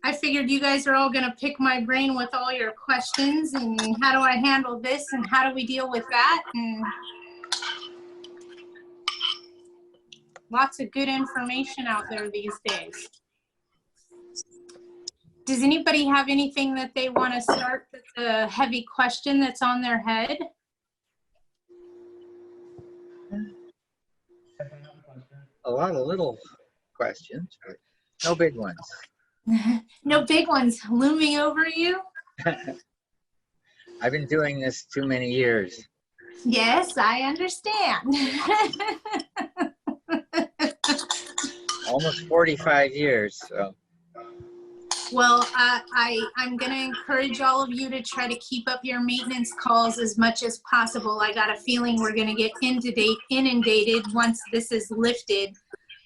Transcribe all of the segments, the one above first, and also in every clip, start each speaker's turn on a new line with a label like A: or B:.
A: I figured you guys are all going to pick my brain with all your questions and how do I handle this and how do we deal with that, and lots of good information out there these days. Does anybody have anything that they want to start with, a heavy question that's on their head?
B: A lot of little questions, but no big ones.
A: No big ones looming over you?
B: I've been doing this too many years.
A: Yes, I understand.
B: Almost 45 years. So.
A: Well, I'm going to encourage all of you to try to keep up your maintenance calls as much as possible. I got a feeling we're going to get inundated once this is lifted.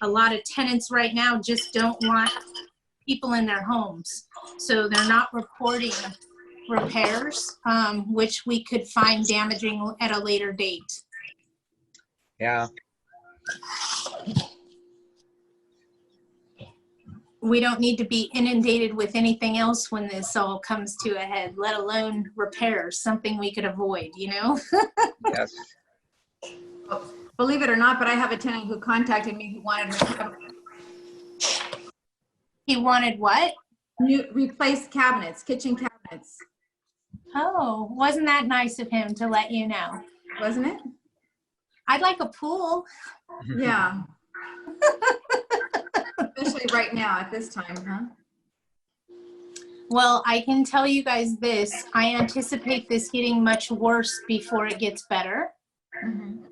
A: A lot of tenants right now just don't want people in their homes. So they're not reporting repairs, which we could find damaging at a later date.
B: Yeah.
A: We don't need to be inundated with anything else when this all comes to a head, let alone repairs, something we could avoid, you know?
B: Yes.
C: Believe it or not, but I have a tenant who contacted me who wanted
A: He wanted what?
C: new replaced cabinets, kitchen cabinets.
A: Oh, wasn't that nice of him to let you know?
C: Wasn't it?
A: I'd like a pool.
C: Yeah. Especially right now at this time, huh?
A: Well, I can tell you guys this. I anticipate this getting much worse before it gets better.
C: Mm-hmm.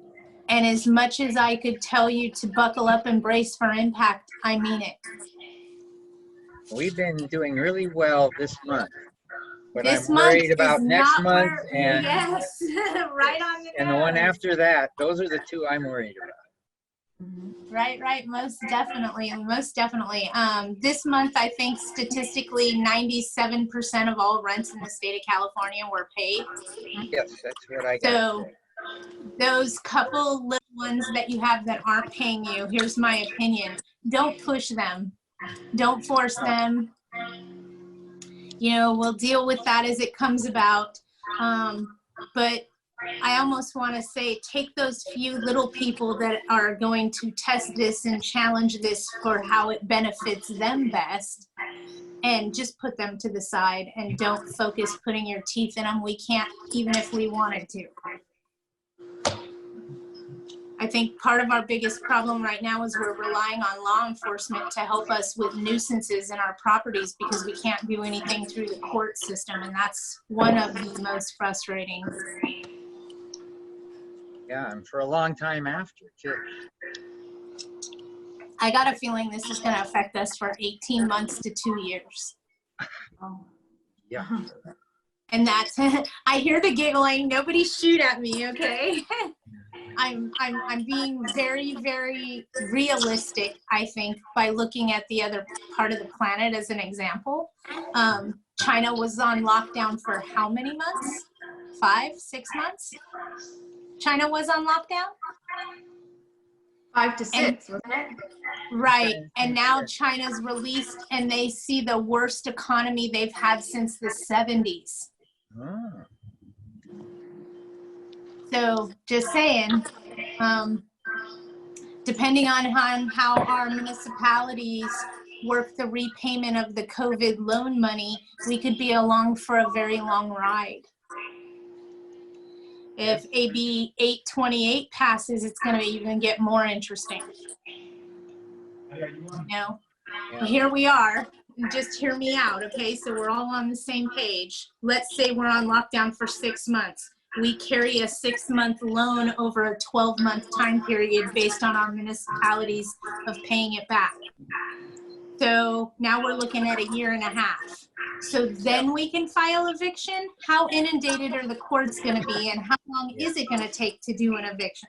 A: And as much as I could tell you to buckle up and brace for impact, I mean it.
B: We've been doing really well this month, but
A: This
B: I'm worried
A: month
B: about
A: is
B: next
A: not
B: month
A: where-
B: and
A: yes, right on the
B: and the one
A: nose.
B: after that. Those are the two I'm worried about.
A: Right, most definitely. This month, I think statistically 97% of all rents in the state of California were paid.
B: Yes, that's what I got.
A: So those couple little ones that you have that aren't paying you, here's my opinion. Don't push them. Don't force them. You know, we'll deal with that as it comes about. But I almost want to say, take those few little people that are going to test this and challenge this for how it benefits them best, and just put them to the side and don't focus putting your teeth in them. We can't, even if we wanted to. I think part of our biggest problem right now is we're relying on law enforcement to help us with nuisances in our properties because we can't do anything through the court system, and that's one of the most frustrating.
B: Yeah, and for a long time after, too.
A: I got a feeling this is going to affect us for 18 months to 2 years.
B: Yeah.
A: And that's, I hear the giggling. Nobody shoot at me, okay? I'm being very, very realistic, I think, by looking at the other part of the planet as an example. China was on lockdown for how many months? 5, 6 months? China was on lockdown?
C: 5 to 6, wasn't it?
A: Right, and now China's released and they see the worst economy they've had since the 70s.
B: Oh.
A: So just saying, depending on how our municipalities work the repayment of the COVID loan money, we could be along for a very long ride. If AB 828 passes, it's going to even get more interesting. You know,
B: Yeah.
A: here we are. Just hear me out, okay? So we're all on the same page. Let's say we're on lockdown for 6 months. We carry a 6-month loan over a 12-month time period based on our municipalities of paying it back. So now we're looking at 1.5 years. So then we can file eviction. How inundated are the courts going to be, and how long is it going to take to do an eviction?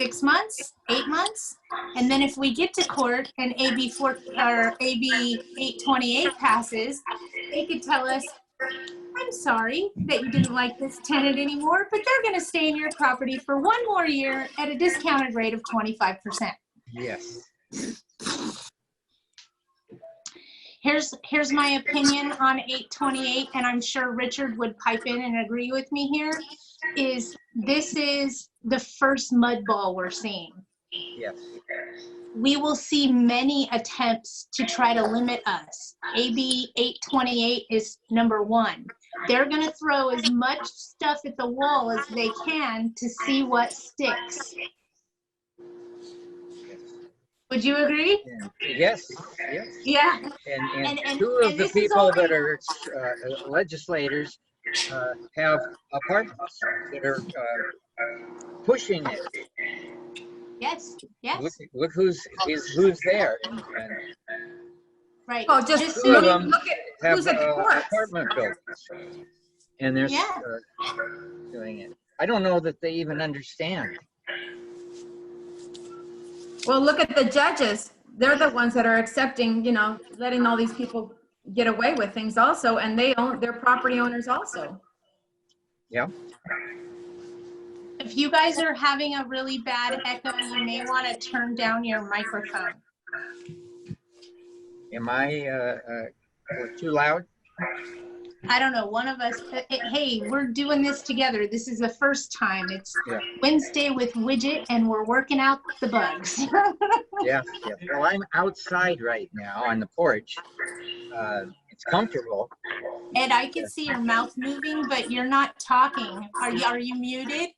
A: 6 months, 8 months, and then if we get to court and AB 828 passes, they could tell us, I'm sorry that you didn't like this tenant anymore, but they're going to stay in your property for 1 more year at a discounted rate of 25%.
B: Yes.
A: Here's my opinion on 828, and I'm sure Richard would pipe in and agree with me here, is this is the first mud ball we're seeing.
B: Yes.
A: We will see many attempts to try to limit us. AB 828 is number one. They're going to throw as much stuff at the wall as they can to see what sticks. Would you agree?
B: Yes, yes.
A: Yeah.
B: And two of the people that are legislators have apartments that are pushing it.
A: Yes, yes.
B: Look who's there. And
A: Right.
C: Oh, just
B: two of
C: look,
B: them
C: look at
B: have
C: who's at the courts.
B: apartment buildings. And they're doing it. I don't know that they even understand.
C: Well, look at the judges. They're the ones that are accepting, you know, letting all these people get away with things also, and they're property owners also.
B: Yeah.
A: If you guys are having a really bad echo, you may want to turn down your microphone.
B: Am I too loud?
A: I don't know, one of us, hey, we're doing this together. This is the first time. It's Wednesday with Widget, and we're working out the bugs.
B: Yeah. Well, I'm outside right now on the porch. It's comfortable.
A: Ed, I can see your mouth moving, but you're not talking. Are you muted?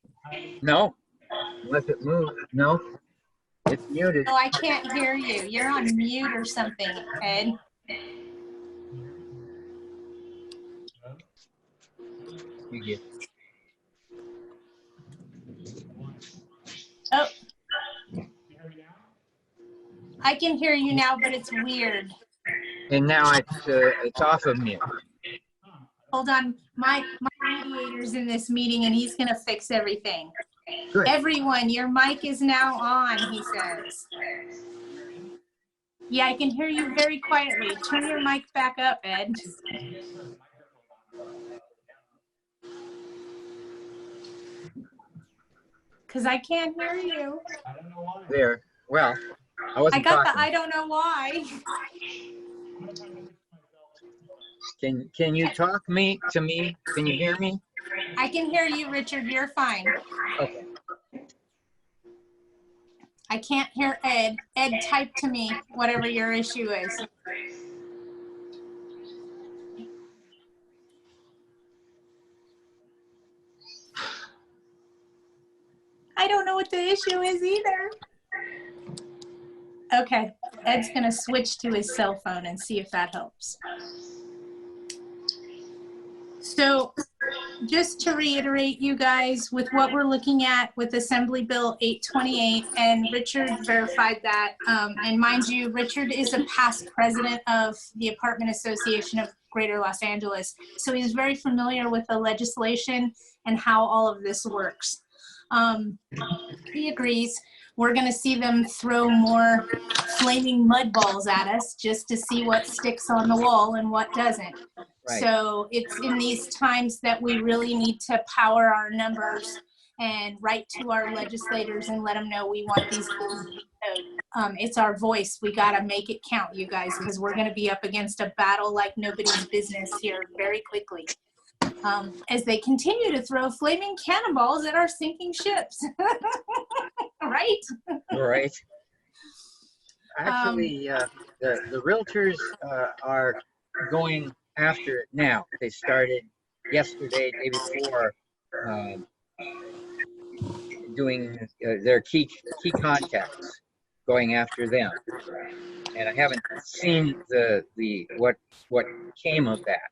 B: No. Unless it moves. No. It's muted.
A: No, I can't hear you. You're on mute or something, Ed.
B: You get.
A: Oh. I can hear you now, but it's weird.
B: And now it's off of mute.
A: Hold on, my mediator's in this meeting and he's gonna fix everything.
B: Good.
A: Everyone, your mic is now on, he says. Yeah, I can hear you very quietly. Turn your mic back up, Ed. Because I can't hear you.
B: There. Well, I wasn't
A: I got
B: talking.
A: the I don't know why.
B: Can you talk to me? Can you hear me?
A: I can hear you, Richard. You're fine.
B: Okay.
A: I can't hear Ed. Ed, type to me whatever your issue is. I don't know what the issue is either. Okay, Ed's gonna switch to his cell phone and see if that helps. So just to reiterate, you guys, with what we're looking at with Assembly Bill 828, and Richard verified that, and mind you, Richard is a past president of the Apartment Association of Greater Los Angeles, so he's very familiar with the legislation and how all of this works. He agrees. We're going to see them throw more flaming mud balls at us just to see what sticks on the wall and what doesn't. Right. So it's in these times that we really need to power our numbers and write to our legislators and let them know we want these bills to be voted. It's our voice. We got to make it count, you guys, because we're going to be up against a battle like nobody's business here very quickly. As they continue to throw flaming cannonballs at our sinking ships. Right?
B: Right. Actually, the realtors are going after it now. They started yesterday, day before, doing their key contacts, going after them. And I haven't seen what came of that.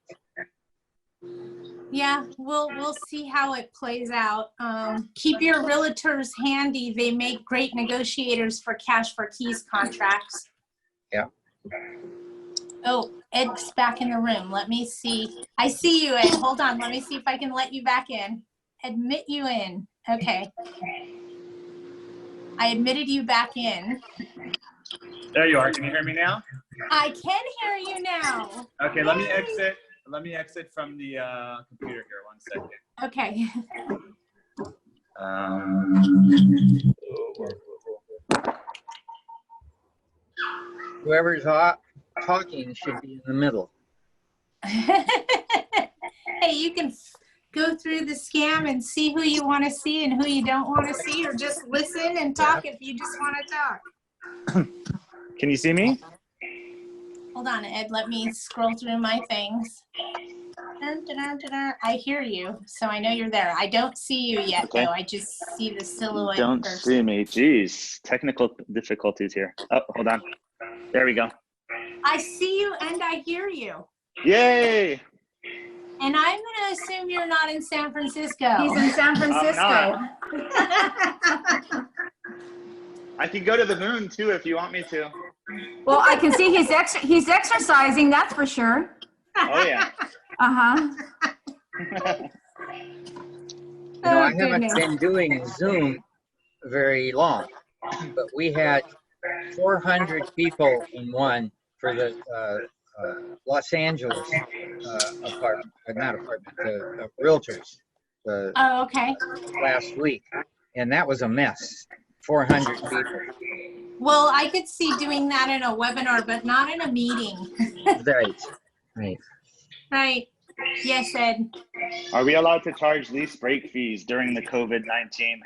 A: Yeah, we'll see how it plays out. Keep your realtors handy. They make great negotiators for cash for keys contracts.
B: Yeah.
A: Oh, Ed's back in the room. Let me see. I see you, Ed. Hold on. Let me see if I can let you back in. Admit you in. Okay. I admitted you back in.
D: There you are. Can you hear me now?
A: I can hear you now.
D: Okay, let me exit. Let me exit from the computer here. 1 second.
A: Okay.
B: Whoever's talking should be in the middle.
A: Hey, you can go through the scam and see who you want to see and who you don't want to see, or just listen and talk if you just want to talk.
D: Can you see me?
A: Hold on, Ed. Let me scroll through my things. Dun, dun, dun, dun, dun. I hear you, so I know you're there. I don't see you yet,
D: Okay.
A: though. I just see the silhouette
D: Don't
A: first.
D: see me. Jeez, technical difficulties here. Oh, hold on. There we go.
A: I see you and I hear you.
D: Yay!
A: And I'm going to assume you're not in San Francisco.
C: He's in San Francisco.
D: I can go to the moon too if you want me to.
C: Well, I can see he's exercising, that's for sure.
D: Oh yeah.
C: Uh-huh.
B: You know, I haven't been doing Zoom very long, but we had 400 people in one for the Los Angeles apartment, not apartment, the realtors
A: Oh, okay.
B: last week, and that was a mess. 400 people.
A: Well, I could see doing that in a webinar, but not in a meeting.
B: Right, right.
A: Right. Yes, Ed.
D: Are we allowed to charge lease break fees during the COVID-19?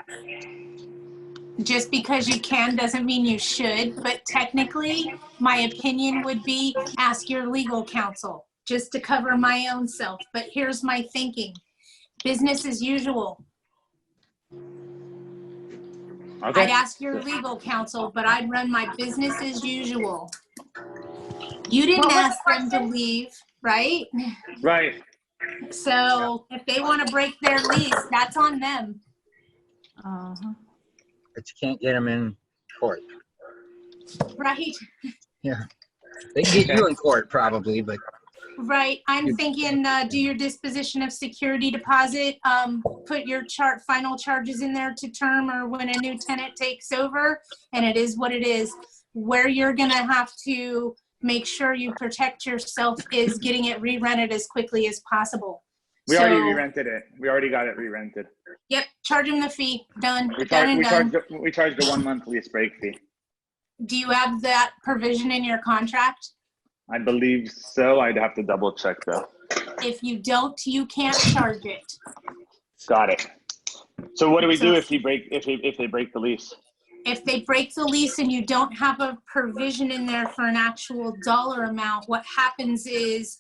A: Just because you can doesn't mean you should, but technically, my opinion would be ask your legal counsel, just to cover my own self. But here's my thinking. Business as usual.
D: Okay.
A: I'd ask your legal counsel, but I'd run my business as usual. You didn't
C: What was
A: ask
C: the
A: them to
C: question?
A: leave, right?
D: Right.
A: So if they want to break their lease, that's on them.
C: Uh-huh.
B: But you can't get them in court.
A: Right?
B: Yeah, they can get you in court probably, but
A: Right. I'm thinking do your disposition of security deposit, put your final charges in there to term or when a new tenant takes over, and it is what it is. Where you're going to have to make sure you protect yourself is getting it re-rented as quickly as possible.
D: We already re-rented it. We already got it re-rented.
A: Yep. Charge them the fee. Done.
D: We
A: Done and done.
D: charged a 1 month lease break fee.
A: Do you have that provision in your contract?
D: I believe so. I'd have to double check though.
A: If you don't, you can't charge it.
D: Got it. So what do we do if they break the lease?
A: If they break the lease and you don't have a provision in there for an actual dollar amount, what happens is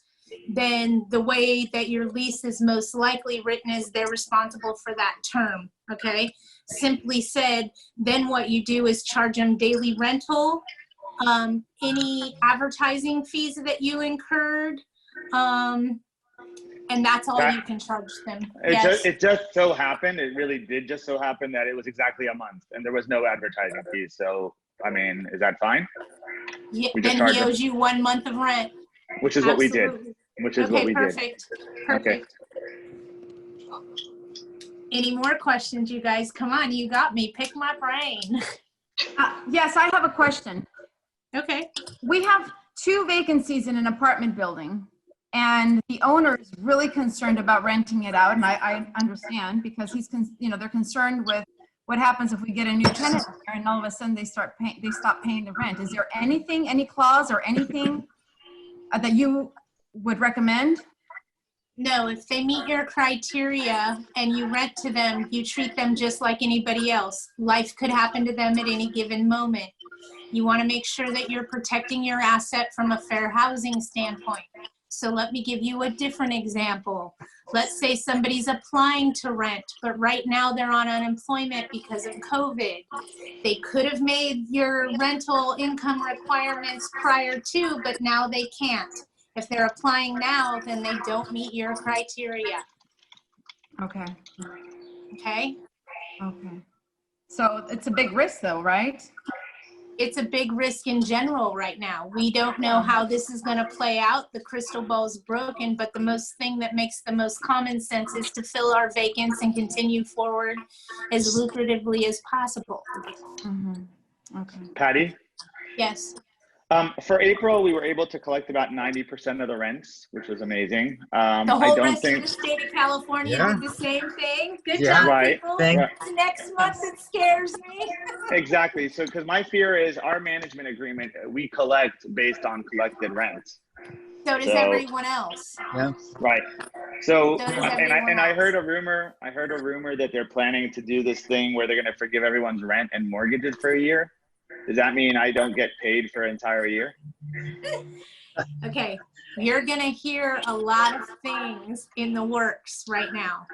A: then the way that your lease is most likely written is they're responsible for that term, okay? Simply said, then what you do is charge them daily rental, any advertising fees that you incurred, and that's all you can charge them.
D: It just so happened, it really did just so happen that it was exactly a month and there was no advertising fees. So, I mean, is that fine?
A: Yeah, and he owes you 1 month of rent.
D: Which is what we did. Which is what we did.
A: Perfect. Perfect. Any more questions, you guys? Come on, you got me. Pick my brain.
C: Yes, I have a question.
A: Okay.
C: We have 2 vacancies in an apartment building, and the owner is really concerned about renting it out, and I understand because they're concerned with what happens if we get a new tenant there and all of a sudden they stop paying the rent. Is there anything, any clause or anything that you would recommend?
A: No, if they meet your criteria and you rent to them, you treat them just like anybody else. Life could happen to them at any given moment. You want to make sure that you're protecting your asset from a fair housing standpoint. So let me give you a different example. Let's say somebody's applying to rent, but right now they're on unemployment because of COVID. They could have made your rental income requirements prior to, but now they can't. If they're applying now, then they don't meet your criteria.
C: Okay.
A: Okay?
C: Okay. So it's a big risk though, right?
A: It's a big risk in general right now. We don't know how this is going to play out. The crystal ball's broken, but the most thing that makes the most common sense is to fill our vacants and continue forward as lucratively as possible.
C: Mm-hmm. Okay.
D: Patty?
A: Yes.
D: For April, we were able to collect about 90% of the rents, which was amazing.
A: The
D: I
A: whole
D: don't
A: rest
D: think
A: of the state of California
B: Yeah.
A: did the same thing. Good
B: Yeah.
A: job,
D: Right.
A: people.
B: Thank-
A: Next month, it scares me.
D: exactly. So, because my fear is our management agreement, we collect based on collected rents.
A: So does
D: So-
A: everyone else.
B: Yeah.
D: Right. So,
A: So does
D: and
A: everyone
D: I
A: else.
D: heard a rumor. I heard a rumor that they're planning to do this thing where they're going to forgive everyone's rent and mortgages for a year. Does that mean I don't get paid for an entire year?
A: Okay, you're gonna hear a lot of things in the works right now.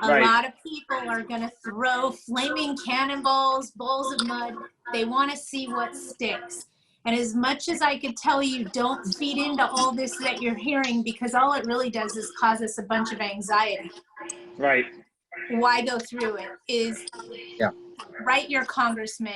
A: A
D: Right.
A: lot of people are gonna throw flaming cannonballs, bowls of mud. They wanna see what sticks. And as much as I could tell you, don't feed into all this that you're hearing, because all it really does is cause us a bunch of anxiety.
D: Right.
A: Why go through it? Is
B: Yeah.
A: write your congressman,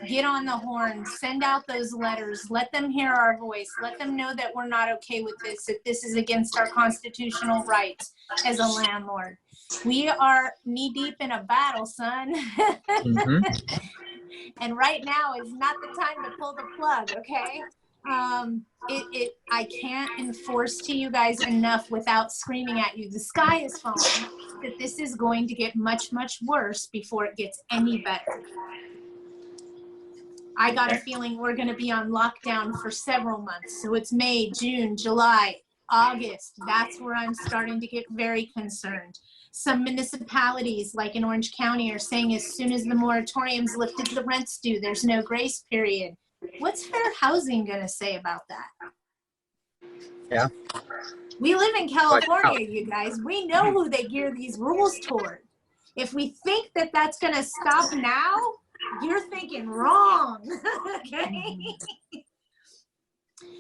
A: get on the horn, send out those letters, let them hear our voice, let them know that we're not okay with this, that this is against our constitutional rights as a landlord. We are knee deep in a battle, son.
B: Mhm.
A: And right now is not the time to pull the plug, okay? I can't enforce to you guys enough without screaming at you. The sky is falling, that this is going to get much, much worse before it gets any better. I got a feeling we're going to be on lockdown for several months. So it's May, June, July, August. That's where I'm starting to get very concerned. Some municipalities, like in Orange County, are saying as soon as the moratorium's lifted, the rent's due. There's no grace period. What's fair housing going to say about that?
B: Yeah.
A: We live in California, you guys. We know who they gear these rules toward. If we think that that's going to stop now, you're thinking wrong, okay?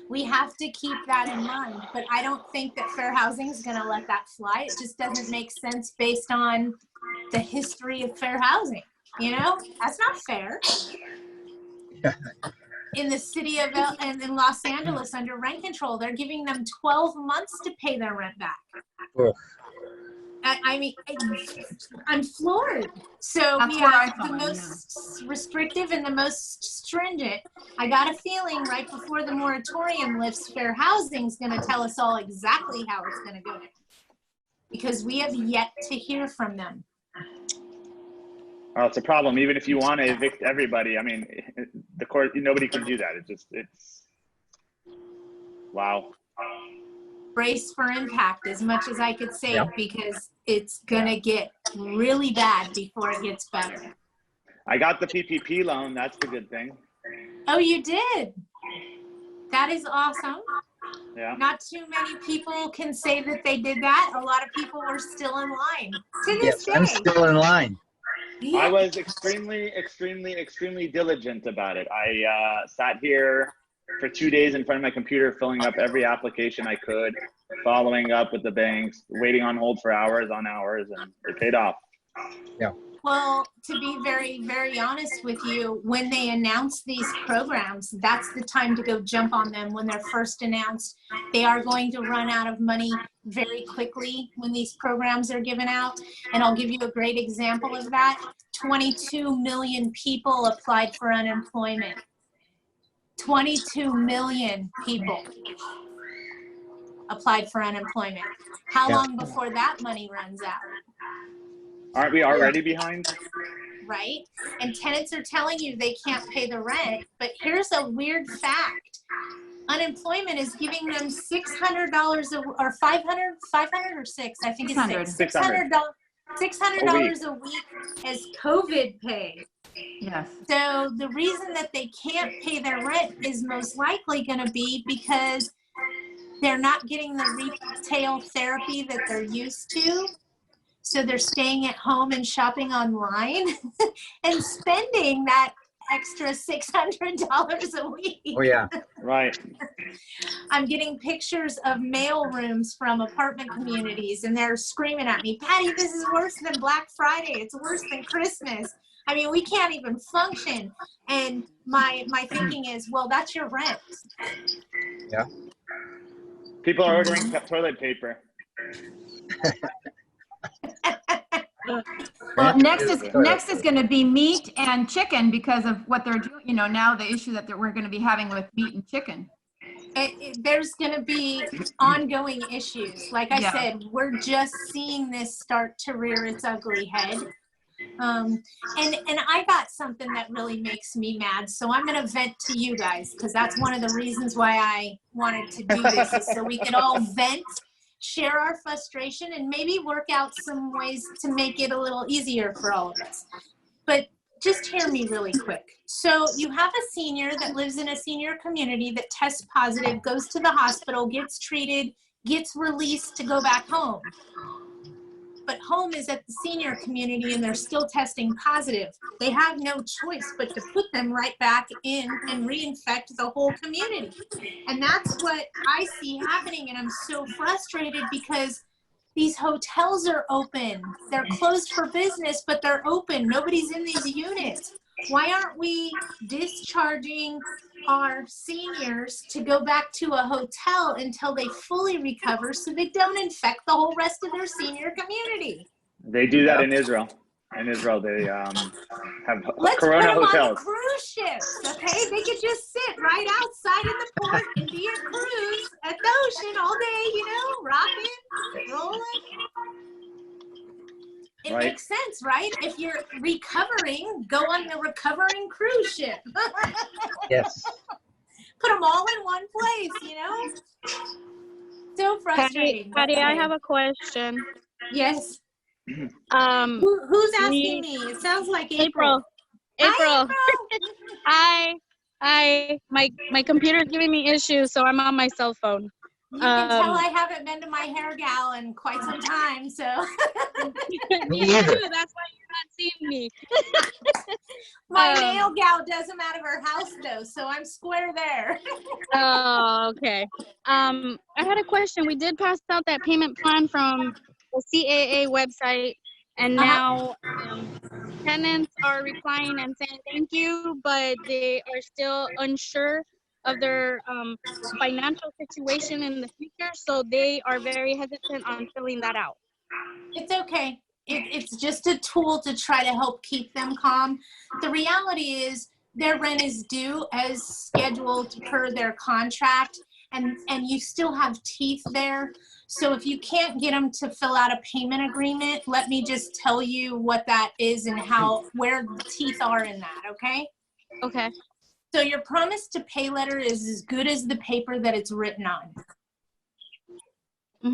A: We have to keep that in mind, but I don't think that fair housing is going to let that fly. It just doesn't make sense based on the history of fair housing. You know, that's not fair. In the city of and in Los Angeles under rent control, they're giving them 12 months to pay their rent back.
B: Oh.
A: I mean, I'm floored. So
C: That's
A: we
C: where I
A: have the
C: fall in,
A: most restrictive and the most stringent. I got a feeling right before the moratorium lifts, fair housing is going to tell us all exactly how it's going to go, because we have yet to hear from them.
D: Oh, it's a problem. Even if you want to evict everybody, I mean, the court, nobody can do that. It's wow.
A: Brace for impact as much as I could say,
B: Yep.
A: because it's going to get really bad before it gets better.
D: I got the PPP loan. That's the good thing.
A: Oh, you did? That is awesome.
D: Yeah.
A: Not too many people can say that they did that. A lot of people were still in line to this
B: Yes,
A: day.
B: I'm still in line.
D: I was extremely diligent about it. I sat here for 2 days in front of my computer, filling up every application I could, following up with the banks, waiting on hold for hours on hours, and it paid off.
B: Yeah.
A: Well, to be very, very honest with you, when they announce these programs, that's the time to go jump on them. When they're first announced, they are going to run out of money very quickly when these programs are given out. And I'll give you a great example of that. 22 million people applied for unemployment. 22 million people applied for unemployment. How
B: Yeah.
A: long before that money runs out?
D: Aren't we already behind?
A: Right? And tenants are telling you they can't pay the rent, but here's a weird fact. Unemployment is giving them $600 or 500 or six, I think it's six. $600 a week as COVID pay.
C: Yes.
A: So the reason that they can't pay their rent is most likely going to be because they're not getting the retail therapy that they're used to. So they're staying at home and shopping online and spending that extra $600 a week.
B: Oh, yeah.
D: Right.
A: I'm getting pictures of mail rooms from apartment communities, and they're screaming at me, Patty, this is worse than Black Friday. It's worse than Christmas. I mean, we can't even function. And my thinking is, well, that's your rent.
B: Yeah.
D: People are ordering toilet paper.
C: Well,
B: Rent
C: next
B: is
C: is
B: toilet.
C: going to be meat and chicken because of what they're doing. You know, now the issue that we're going to be having with meat and chicken.
A: There's going to be ongoing issues. Like I said, we're just seeing this start to rear its ugly head. And I got something that really makes me mad. So I'm going to vent to you guys because that's one of the reasons why I wanted to do this is so we could all vent, share our frustration, and maybe work out some ways to make it a little easier for all of us. But just hear me really quick. So you have a senior that lives in a senior community that tests positive, goes to the hospital, gets treated, gets released to go back home. But home is at the senior community and they're still testing positive. They have no choice but to put them right back in and reinfect the whole community. And that's what I see happening. And I'm so frustrated because these hotels are open. They're closed for business, but they're open. Nobody's in these units. Why aren't we discharging our seniors to go back to a hotel until they fully recover so they don't infect the whole rest of their senior community?
D: They do that in Israel. In Israel, they have
A: Let's
D: Corona
A: put them
D: hotels.
A: on the cruise ships, okay? They could just sit right outside in the port and be a cruise at the ocean all day, you know, rocking, rolling. It makes sense, right? If you're recovering, go on the recovering cruise ship.
B: Yes.
A: Put them all in one place, you know? So frustrating.
E: Patty, I have a question.
A: Yes. Who's asking me? It sounds like April.
E: April.
A: Hi, April.
E: Hi. My computer's giving me issues, so I'm on my cell phone.
A: You can tell I haven't been to my hair gal in quite some time, so.
B: Me either.
E: That's why you're not seeing me.
A: My nail gal does them out of her house, though, so I'm square there.
E: Oh, okay. I had a question. We did pass out that payment plan from the CAA website, and now tenants are replying and saying thank you, but they are still unsure of their financial situation in the future, so they are very hesitant on filling that out.
A: It's okay. It's just a tool to try to help keep them calm. The reality is their rent is due as scheduled per their contract, and you still have teeth there. So if you can't get them to fill out a payment agreement, let me just tell you what that is and where the teeth are in that, okay?
E: Okay.
A: So your promise to pay letter is as good as the paper that it's written on.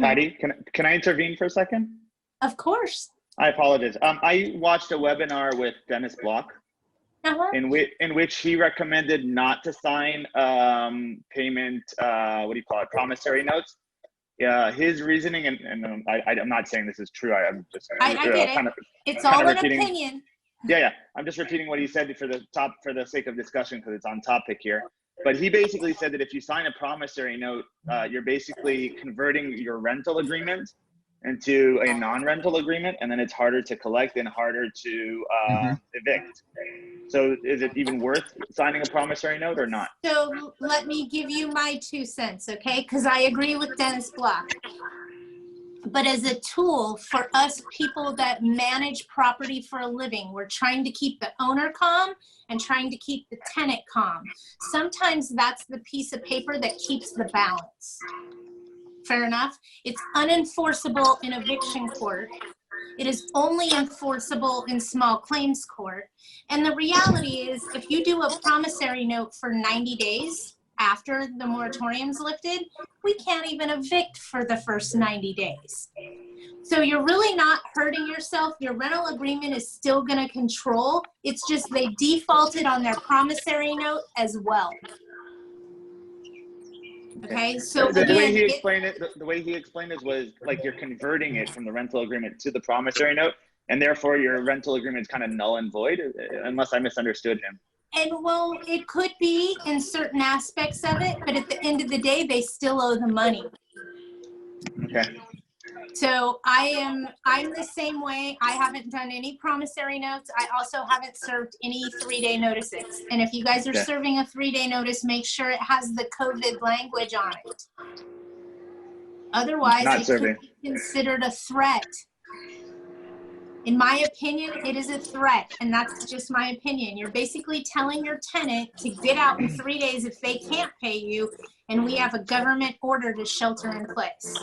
D: Patty, can I intervene for a second?
A: Of course.
D: I apologize. I watched a webinar with Dennis Block, in which he recommended not to sign payment, promissory notes. His reasoning, and I'm not saying this is true. I'm just
A: I get it. It's all an opinion.
D: Yeah. I'm just repeating what he said for the sake of discussion because it's on topic here. But he basically said that if you sign a promissory note, you're basically converting your rental agreement into a non-rental agreement, and then it's harder to collect and harder to evict. So is it even worth signing a promissory note or not?
A: So let me give you my 2 cents, okay? Because I agree with Dennis Block. But as a tool for us people that manage property for a living, we're trying to keep the owner calm and trying to keep the tenant calm. Sometimes that's the piece of paper that keeps the balance. Fair enough? It's unenforceable in eviction court. It is only enforceable in small claims court. And the reality is, if you do a promissory note for 90 days after the moratorium's lifted, we can't even evict for the first 90 days. So you're really not hurting yourself. Your rental agreement is still going to control. It's just they defaulted on their promissory note as well. Okay, so
D: the way he explained it was like you're converting it from the rental agreement to the promissory note, and therefore your rental agreement is kind of null and void, unless I misunderstood him.
A: And well, it could be in certain aspects of it, but at the end of the day, they still owe the money.
D: Okay.
A: So I'm the same way. I haven't done any promissory notes. I also haven't served any 3-day notices. And if you guys are serving a 3-day notice, make sure it has the COVID language on it. Otherwise, it could be considered a threat. In my opinion, it is a threat, and that's just my opinion. You're basically telling your tenant to get out in 3 days if they can't pay you, and we have a government order to shelter in place.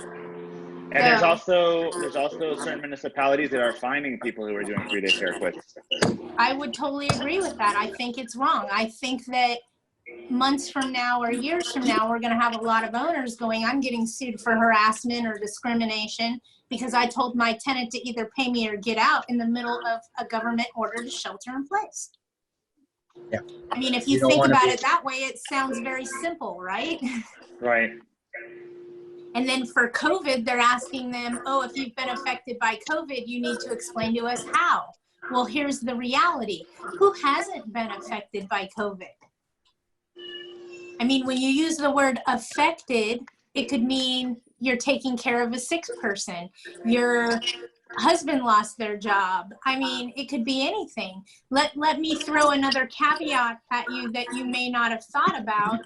D: And there's also certain municipalities that are finding people who are doing 3-day care quits.
A: I would totally agree with that. I think it's wrong. I think that months from now or years from now, we're going to have a lot of owners going, I'm getting sued for harassment or discrimination because I told my tenant to either pay me or get out in the middle of a government order to shelter in place.
B: Yeah.
A: I mean, if you think about it that way, it sounds very simple, right?
D: Right.
A: And then for COVID, they're asking them, oh, if you've been affected by COVID, you need to explain to us how. Well, here's the reality. Who hasn't been affected by COVID? I mean, when you use the word affected, it could mean you're taking care of a sick person. Your husband lost their job. I mean, it could be anything. Let me throw another caveat at you that you may not have thought about.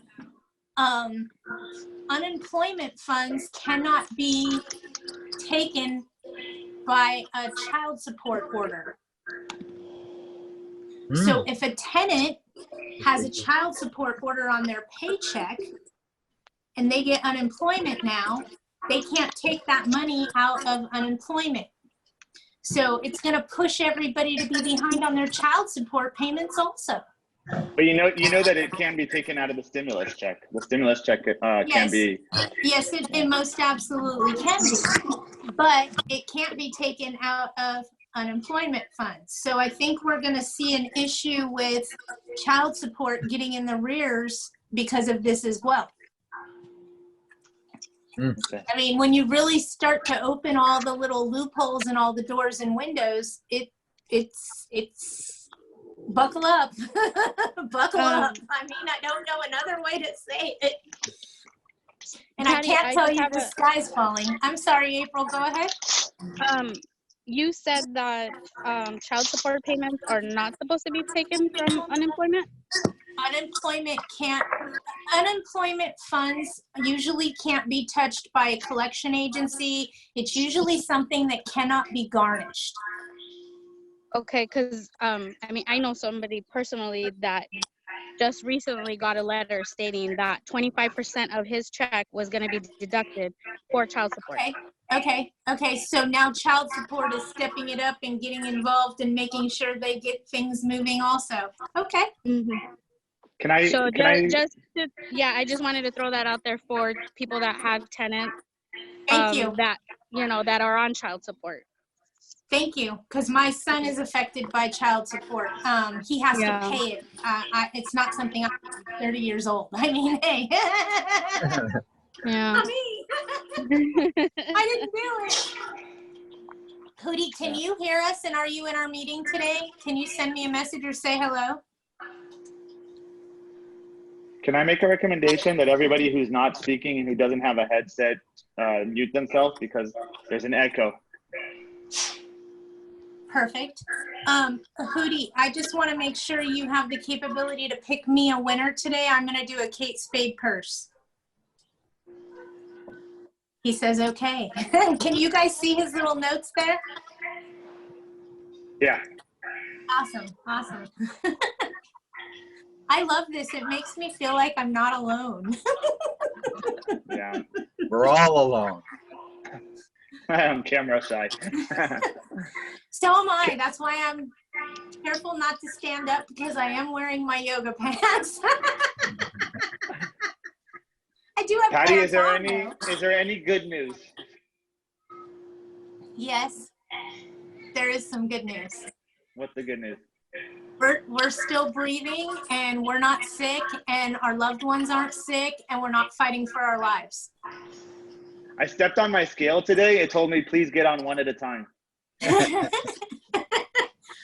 A: Unemployment funds cannot be taken by a child support order. So if a tenant has a child support order on their paycheck and they get unemployment now, they can't take that money out of unemployment. So it's going to push everybody to be behind on their child support payments also.
D: But you know that it can be taken out of the stimulus check. The stimulus check can be.
A: Yes, it most absolutely can be, but it can't be taken out of unemployment funds. So I think we're going to see an issue with child support getting in the rears because of this as well.
D: Okay.
A: I mean, when you really start to open all the little loopholes and all the doors and windows, it's buckle up. Buckle up. I mean, I don't know another way to say it. And Patty, I can't tell you the sky's falling. I'm sorry, April, go ahead.
E: You said that child support payments are not supposed to be taken from unemployment?
A: Unemployment funds usually can't be touched by a collection agency. It's usually something that cannot be garnished.
E: Okay, because I mean, I know somebody personally that just recently got a letter stating that 25% of his check was going to be deducted for child support.
A: Okay. So now child support is stepping it up and getting involved and making sure they get things moving also. Okay.
E: Mm-hmm. I just wanted to throw that out there for people that have tenants.
A: Thank you.
E: That, that are on child support.
A: Thank you, because my son is affected by child support. He has to pay it. It's not something I'm 30 years old. I mean, hey.
E: Yeah.
A: I didn't do it. Hootie, can you hear us and are you in our meeting today? Can you send me a message or say hello?
D: Can I make a recommendation that everybody who's not speaking and who doesn't have a headset mute themselves because there's an echo?
A: Perfect. Hootie, I just want to make sure you have the capability to pick me a winner today. I'm going to do a Kate Spade purse. He says, okay. Can you guys see his little notes there?
D: Yeah.
A: Awesome. I love this. It makes me feel like I'm not alone.
D: Yeah.
B: We're all alone.
D: I'm camera shy.
A: So am I. That's why I'm careful not to stand up because I am wearing my yoga pants. I do have
D: Patty,
A: pants
D: is there any good news?
A: Yes, there is some good news.
D: What's the good news?
A: We're still breathing and we're not sick and our loved ones aren't sick and we're not fighting for our lives.
D: I stepped on my scale today. It told me, please get on one at a time.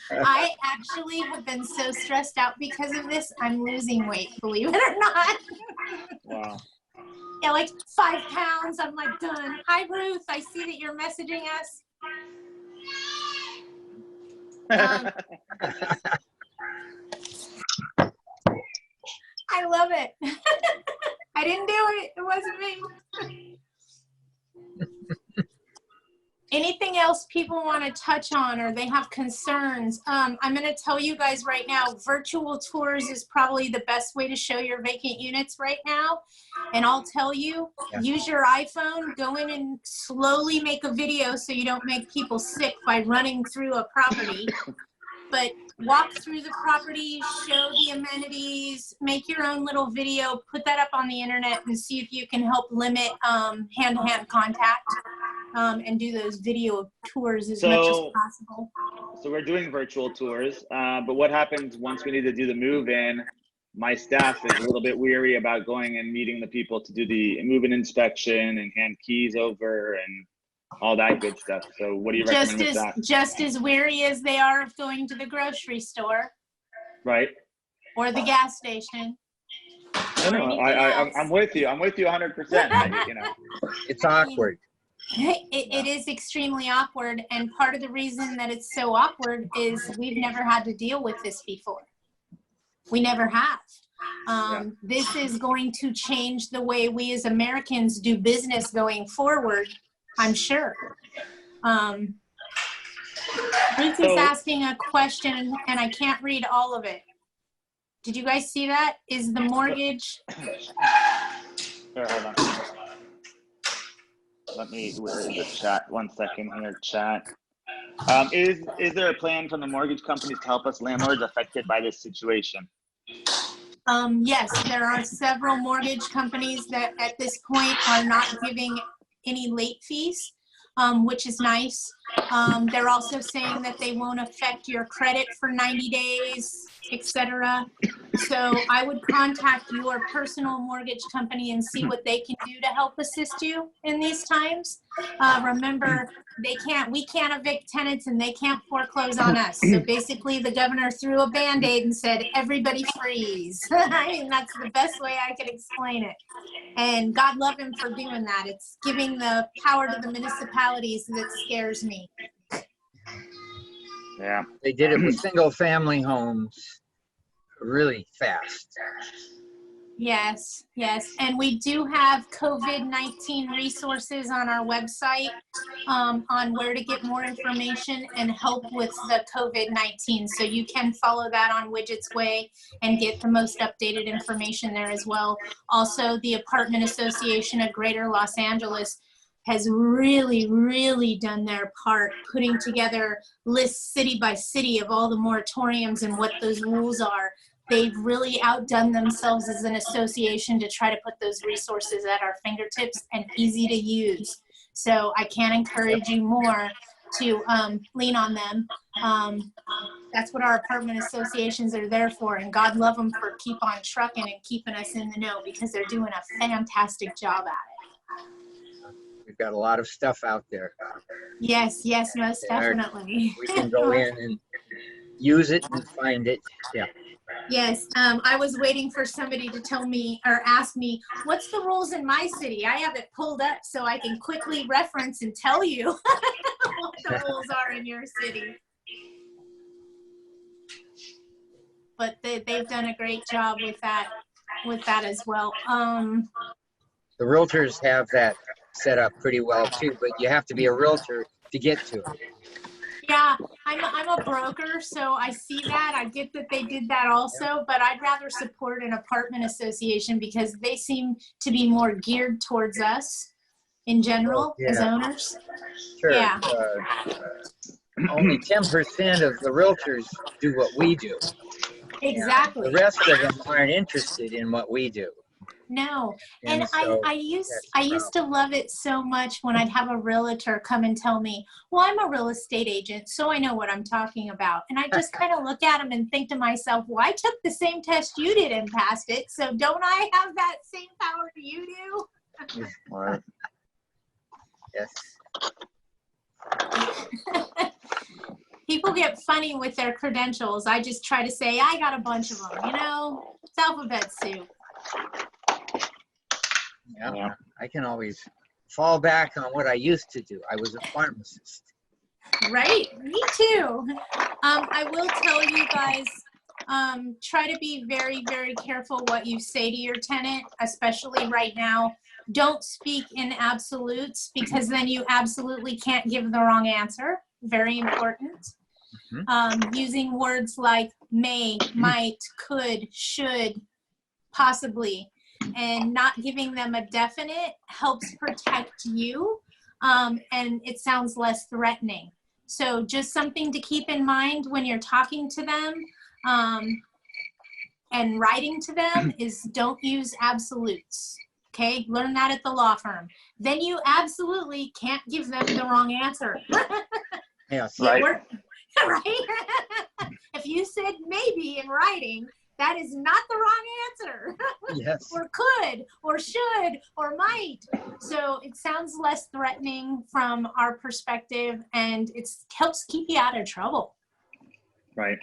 A: I actually have been so stressed out because of this. I'm losing weight, believe it or not.
D: Wow.
A: Yeah, like 5 pounds. I'm like done. Hi, Ruth. I see that you're messaging us. I love it. I didn't do it. It wasn't me. Anything else people people want to touch on or they have concerns, I'm going to tell you guys right now, virtual tours is probably the best way to show your vacant units right now. And I'll tell you, use your iPhone, go in and slowly make a video so you don't make people sick by running through a property. But walk through the property, show the amenities, make your own little video, put that up on the internet and see if you can help limit hand-to-hand contact and do those video tours as much as possible.
D: So we're doing virtual tours, but what happens once we need to do the move-in? My staff is a little bit weary about going and meeting the people to do the move-in inspection and hand keys over and all that good stuff. So what do you recommend with that?
A: Just as weary as they are of going to the grocery store.
D: Right.
A: Or the gas station.
D: No, I'm with you. I'm with you 100%. You know,
B: it's awkward.
A: It is extremely awkward. And part of the reason that it's so awkward is we've never had to deal with this before. We never have. This is going to change the way we as Americans do business going forward, I'm sure. Ruth is asking a question and I can't read all of it. Did you guys see that? Is the mortgage?
D: Here, hold on. Let me, where is the chat? 1 second here, chat. Is there a plan from the mortgage companies to help us landlords affected by this situation?
A: Yes, there are several mortgage companies that at this point are not giving any late fees, which is nice. They're also saying that they won't affect your credit for 90 days, etc. So I would contact your personal mortgage company and see what they can do to help assist you in these times. Remember, we can't evict tenants and they can't foreclose on us. So basically the governor threw a Band-Aid and said, everybody freeze. I mean, that's the best way I could explain it. And God love him for doing that. It's giving the power to the municipalities that scares me.
B: Yeah, they did it with single family homes really fast.
A: Yes, yes. And we do have COVID-19 resources on our website on where to get more information and help with the COVID-19. So you can follow that on Widget's Way and get the most updated information there as well. Also, the Apartment Association of Greater Los Angeles has really, really done their part putting together lists city by city of all the moratoriums and what those rules are. They've really outdone themselves as an association to try to put those resources at our fingertips and easy to use. So I can't encourage you more to lean on them. That's what our apartment associations are there for, and God love them for keep on trucking and keeping us in the know because they're doing a fantastic job at it.
B: We've got a lot of stuff out there.
A: Yes, yes, most definitely.
B: We can go in and use it and find it. Yeah.
A: Yes, I was waiting for somebody to tell me or ask me, what's the rules in my city? I have it pulled up so I can quickly reference and tell you what the rules are in your city. But they've done a great job with that as well.
B: The realtors have that set up pretty well too, but you have to be a realtor to get to it.
A: Yeah, I'm a broker, so I see that. I get that they did that also, but I'd rather support an apartment association because they seem to be more geared towards us in general as owners.
B: Sure.
A: Yeah.
B: Only 10% of the realtors do what we do.
A: Exactly.
B: The rest of them aren't interested in what we do.
A: No,
B: And
A: and
B: so
A: I used to love it so much when I'd have a realtor come and tell me, well, I'm a real estate agent, so I know what I'm talking about. And I just kind of look at them and think to myself, well, I took the same test you did and passed it, so don't I have that same power you do?
B: Right. Yes.
A: People get funny with their credentials. I just try to say, I got a bunch of them, you know, it's alphabet soup.
B: Yeah, I can always fall back on what I used to do. I was a pharmacist.
A: Right, me too. I will tell you guys, try to be very, very careful what you say to your tenant, especially right now. Don't speak in absolutes because then you absolutely can't give the wrong answer. very important.
B: Mhm.
A: Using words like may, might, could, should, possibly, and not giving them a definite helps protect you, and it sounds less threatening. So just something to keep in mind when you're talking to them and writing to them is don't use absolutes. Okay, learn that at the law firm. Then you absolutely can't give them the wrong answer.
B: Yes.
D: Right.
A: Right? If you said maybe in writing, that is not the wrong answer.
B: Yes.
A: Or could, or should, or might. So it sounds less threatening from our perspective, and it helps keep you out of trouble.
D: Right.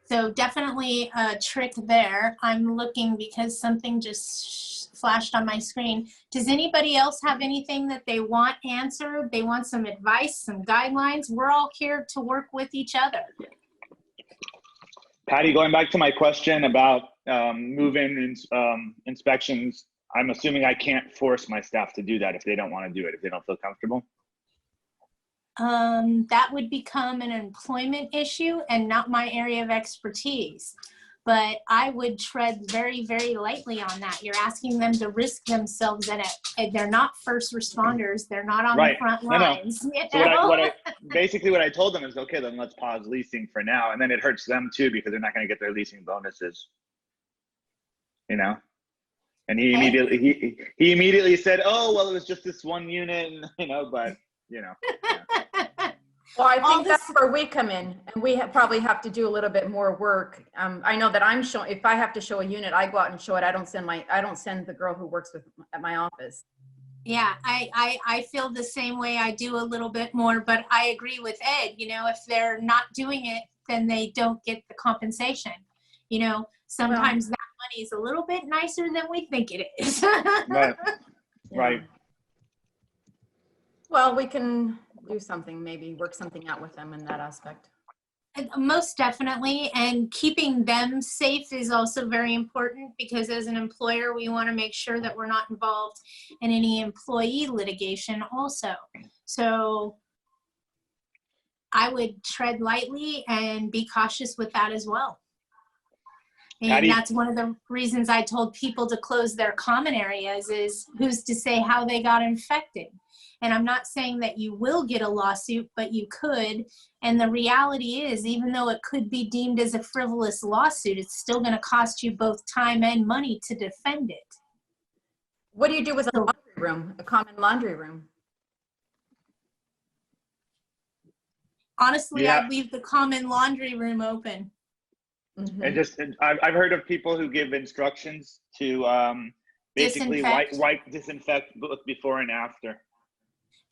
A: So definitely a trick there. I'm looking because something just flashed on my screen. Does anybody else have anything that they want answered? They want some advice, some guidelines? We're all here to work with each other.
D: Patty, going back to my question about move-in inspections, I'm assuming I can't force my staff to do that if they don't want to do it, if they don't feel comfortable.
A: That would become an employment issue and not my area of expertise. But I would tread very, very lightly on that. You're asking them to risk themselves in it. They're not first responders. They're not on the front lines.
D: No.
A: You
D: So
A: know?
D: basically what I told them is, okay, then let's pause leasing for now. And then it hurts them too, because they're not going to get their leasing bonuses, you know? And he immediately said, oh, well, it was just this one unit, and, you know, but, you know. Yeah.
C: Well, I think that's where we come in, and we probably have to do a little bit more work. I know that I'm showing, if I have to show a unit, I go out and show it. I don't send the girl who works at my office.
A: Yeah, I feel the same way. I do a little bit more, but I agree with Ed. You know, if they're not doing it, then they don't get the compensation. You know, sometimes that money is a little bit nicer than we think it is.
D: Right.
C: Yeah.
D: Right.
C: Well, we can do something, maybe work something out with them in that aspect.
A: Most definitely, and keeping them safe is also very important, because as an employer, we want to make sure that we're not involved in any employee litigation also. So I would tread lightly and be cautious with that as well. And that's one of the reasons I told people to close their common areas, is who's to say how they got infected. And I'm not saying that you will get a lawsuit, but you could. And the reality is, even though it could be deemed as a frivolous lawsuit, it's still going to cost you both time and money to defend it.
C: What do you do with a laundry room, a common laundry room?
A: Honestly, I'd leave the common laundry room open.
C: Mm-hmm.
D: And I've heard of people who give instructions to basically disinfect both before and after.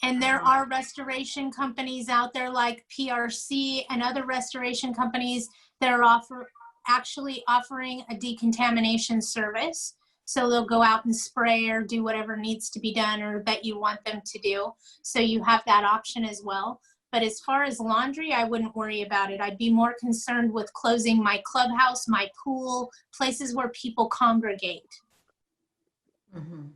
A: And there are restoration companies out there like PRC and other restoration companies that are actually offering a decontamination service. So they'll go out and spray or do whatever needs to be done or that you want them to do. So you have that option as well. But as far as laundry, I wouldn't worry about it. I'd be more concerned with closing my clubhouse, my pool, places where people congregate.
C: Mm-hmm.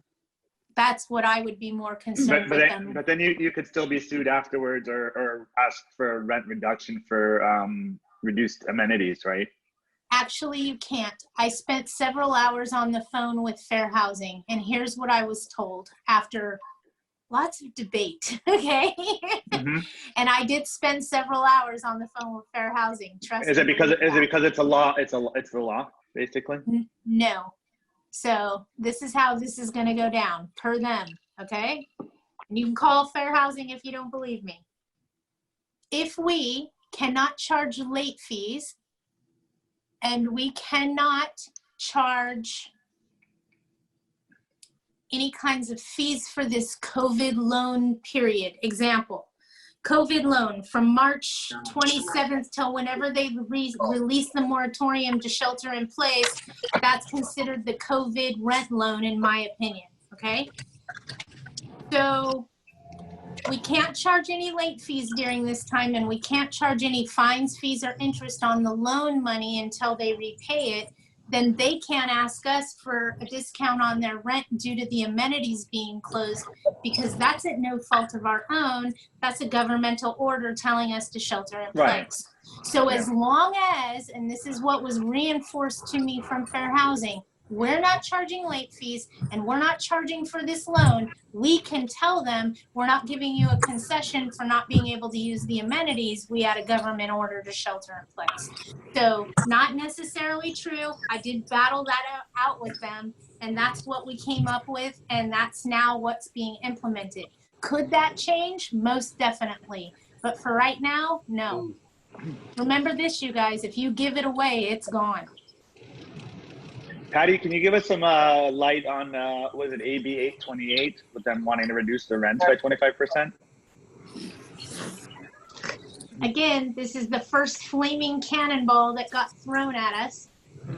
A: That's what I would be more concerned with them.
D: But then you could still be sued afterwards or ask for rent reduction for reduced amenities, right?
A: Actually, you can't. I spent several hours on the phone with Fair Housing, and here's what I was told after lots of debate, okay?
D: Mm-hmm.
A: And I did spend several hours on the phone with Fair Housing. Trust me.
D: Is it because it's a law? It's the law, basically?
A: No. So this is how this is going to go down per them, okay? And you can call Fair Housing if you don't believe me. If we cannot charge late fees and we cannot charge any kinds of fees for this COVID loan period, example, COVID loan from March 27th till whenever they release the moratorium to shelter in place, that's considered the COVID rent loan, in my opinion, okay? So we can't charge any late fees during this time, and we can't charge any fines, fees, or interest on the loan money until they repay it. then they can't ask us for a discount on their rent due to the amenities being closed, because that's at no fault of our own. That's a governmental order telling us to shelter in place. So as long as, and this is what was reinforced to me from Fair Housing, we're not charging late fees and we're not charging for this loan, we can tell them we're not giving you a concession for not being able to use the amenities. We had a government order to shelter in place. So not necessarily true. I did battle that out with them, and that's what we came up with, and that's now what's being implemented. Could that change? Most definitely. But for right now, no. Remember this, you guys, if you give it away, it's gone.
D: Patty, can you give us some light on, was it AB 828 with them wanting to reduce the rents by 25%?
A: Again, this is the first flaming cannonball that got thrown at us.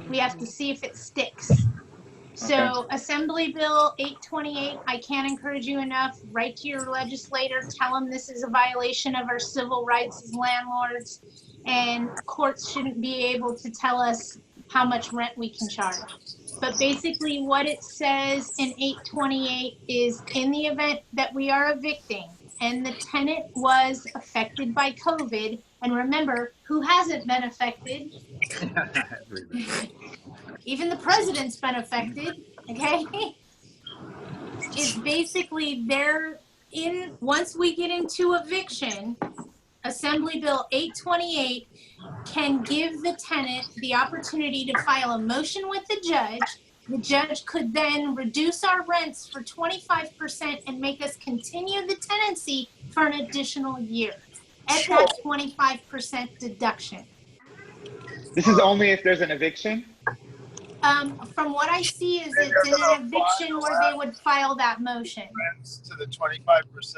A: We have to see if it sticks. So Assembly Bill 828, I can't encourage you enough. Write to your legislator, tell them this is a violation of our civil rights as landlords, and courts shouldn't be able to tell us how much rent we can charge. But basically what it says in 828 is, in the event that we are evicting and the tenant was affected by COVID, and remember, who hasn't been affected? Even the president's been affected, okay? Is basically once we get into eviction, Assembly Bill 828 can give the tenant the opportunity to file a motion with the judge. The judge could then reduce our rents for 25% and make us continue the tenancy for an additional year at that 25% deduction.
D: This is only if there's an eviction?
A: From what I see is it's in an eviction where they would file that motion.
F: Rents to the 25%.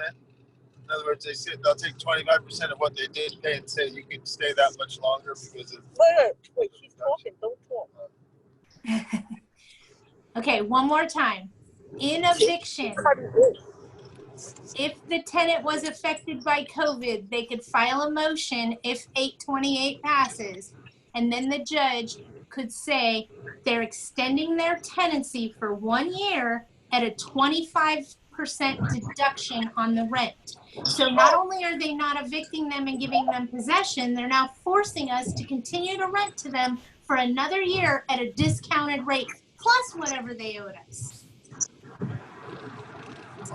F: In other words, they'll take 25% of what they did pay and say you can stay that much longer because of.
G: Wait, she's talking. Don't talk.
A: Okay, one more time. In eviction, if the tenant was affected by COVID, they could file a motion if 828 passes, and then the judge could say they're extending their tenancy for 1 year at a 25% deduction on the rent. So not only are they not evicting them and giving them possession, they're now forcing us to continue to rent to them for another year at a discounted rate, plus whatever they owed us.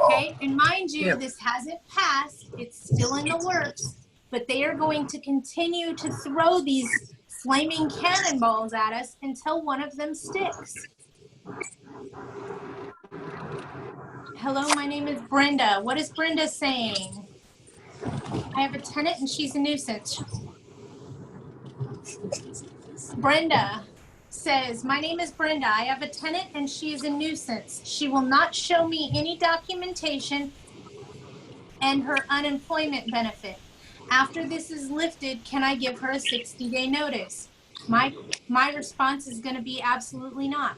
A: Okay, and mind you, this hasn't passed, it's still in the works, but they are going to continue to throw these flaming cannonballs at us until one of them sticks. Hello, my name is Brenda. What is Brenda saying? I have a tenant and she's a nuisance. Brenda says, my name is Brenda. I have a tenant and she is a nuisance. She will not show me any documentation and her unemployment benefit. After this is lifted, can I give her a 60-day notice? My response is going to be absolutely not.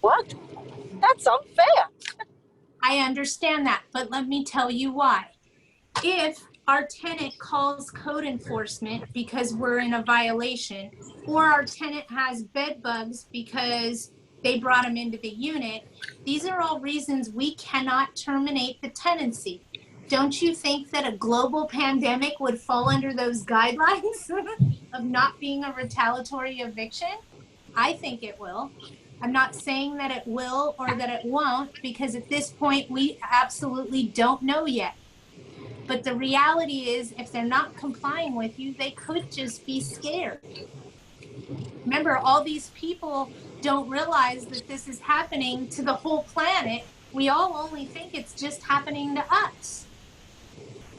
G: What? That's unfair.
A: I understand that, but let me tell you why. If our tenant calls code enforcement because we're in a violation, or our tenant has bed bugs because they brought them into the unit, these are all reasons we cannot terminate the tenancy. Don't you think that a global pandemic would fall under those guidelines of not being a retaliatory eviction? I think it will. I'm not saying that it will or that it won't, because at this point we absolutely don't know yet. But the reality is, if they're not complying with you, they could just be scared. Remember, all these people don't realize that this is happening to the whole planet. We all only think it's just happening to us.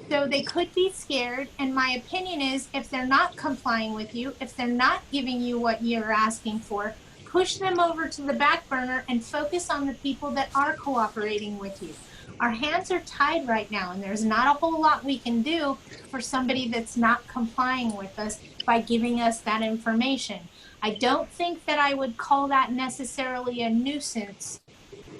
A: So they could be scared, and my opinion is, if they're not complying with you, if they're not giving you what you're asking for, push them over to the back burner and focus on the people that are cooperating with you. Our hands are tied right now, and there's not a whole lot we can do for somebody that's not complying with us by giving us that information. I don't think that I would call that necessarily a nuisance,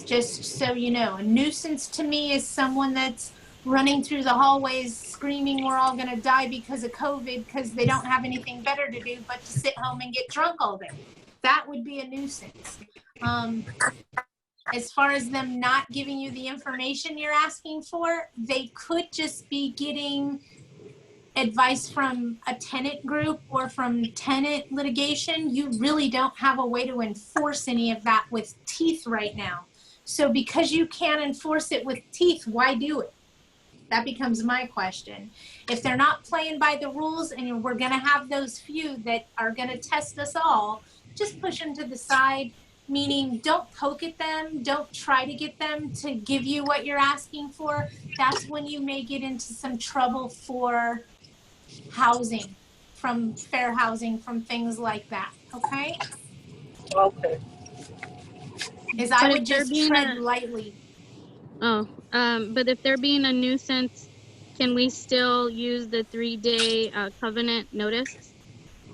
A: just so you know. A nuisance to me is someone that's running through the hallways screaming we're all going to die because of COVID, because they don't have anything better to do but to sit home and get drunk all day. That would be a nuisance. As far as them not giving you the information you're asking for, they could just be getting advice from a tenant group or from tenant litigation. You really don't have a way to enforce any of that with teeth right now. So because you can't enforce it with teeth, why do it? That becomes my question. If they're not playing by the rules and we're gonna have those few that are gonna test us all, just push them to the side, meaning don't poke at them, don't try to get them to give you what you're asking for. That's when you may get into some trouble for housing, from fair housing, from things like that, okay?
G: Okay.
A: Is I
E: But
A: would
E: if they're
A: just
E: being
A: tread
E: a,
A: lightly.
E: but if they're being a nuisance, can we still use the 3-day covenant notice?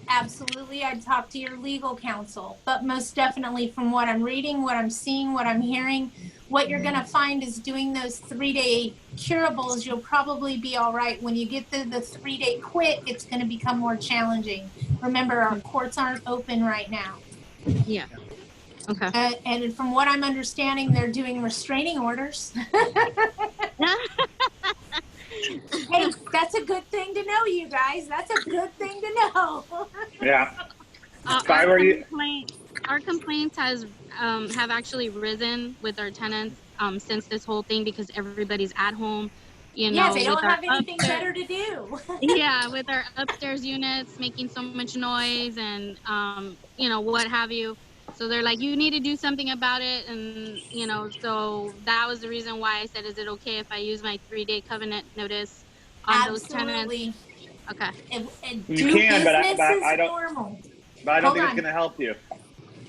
A: Absolutely, I'd talk to your legal counsel, but most definitely from what I'm reading, what I'm seeing, what I'm hearing, what you're gonna find is doing those 3-day curables, you'll probably be all right. When you get the 3-day quit, it's gonna become more challenging. Remember, our courts aren't open right now.
E: Yeah. Okay.
A: And from what I'm understanding, they're doing restraining orders. Hey, that's a good thing to know, you guys. That's a good thing to know.
D: Yeah. If I
E: Our
D: were you,
E: complaints have actually risen with our tenants since this whole thing, because everybody's at home, you
A: Yeah,
E: know,
A: they
E: with
A: don't
E: our
A: have anything
E: upstairs,
A: better to do.
E: yeah, with our upstairs units making so much noise and you know, what have you. So they're like, you need to do something about it, and you know, so that was the reason why I said, is it okay if I use my 3-day covenant notice on those tenants?
A: Absolutely.
E: Okay.
A: And
D: you
A: do
D: can,
A: business
D: but
A: as
D: I don't.
A: normal.
D: But I don't
A: Hold
D: think it's
A: on.
D: going to help you.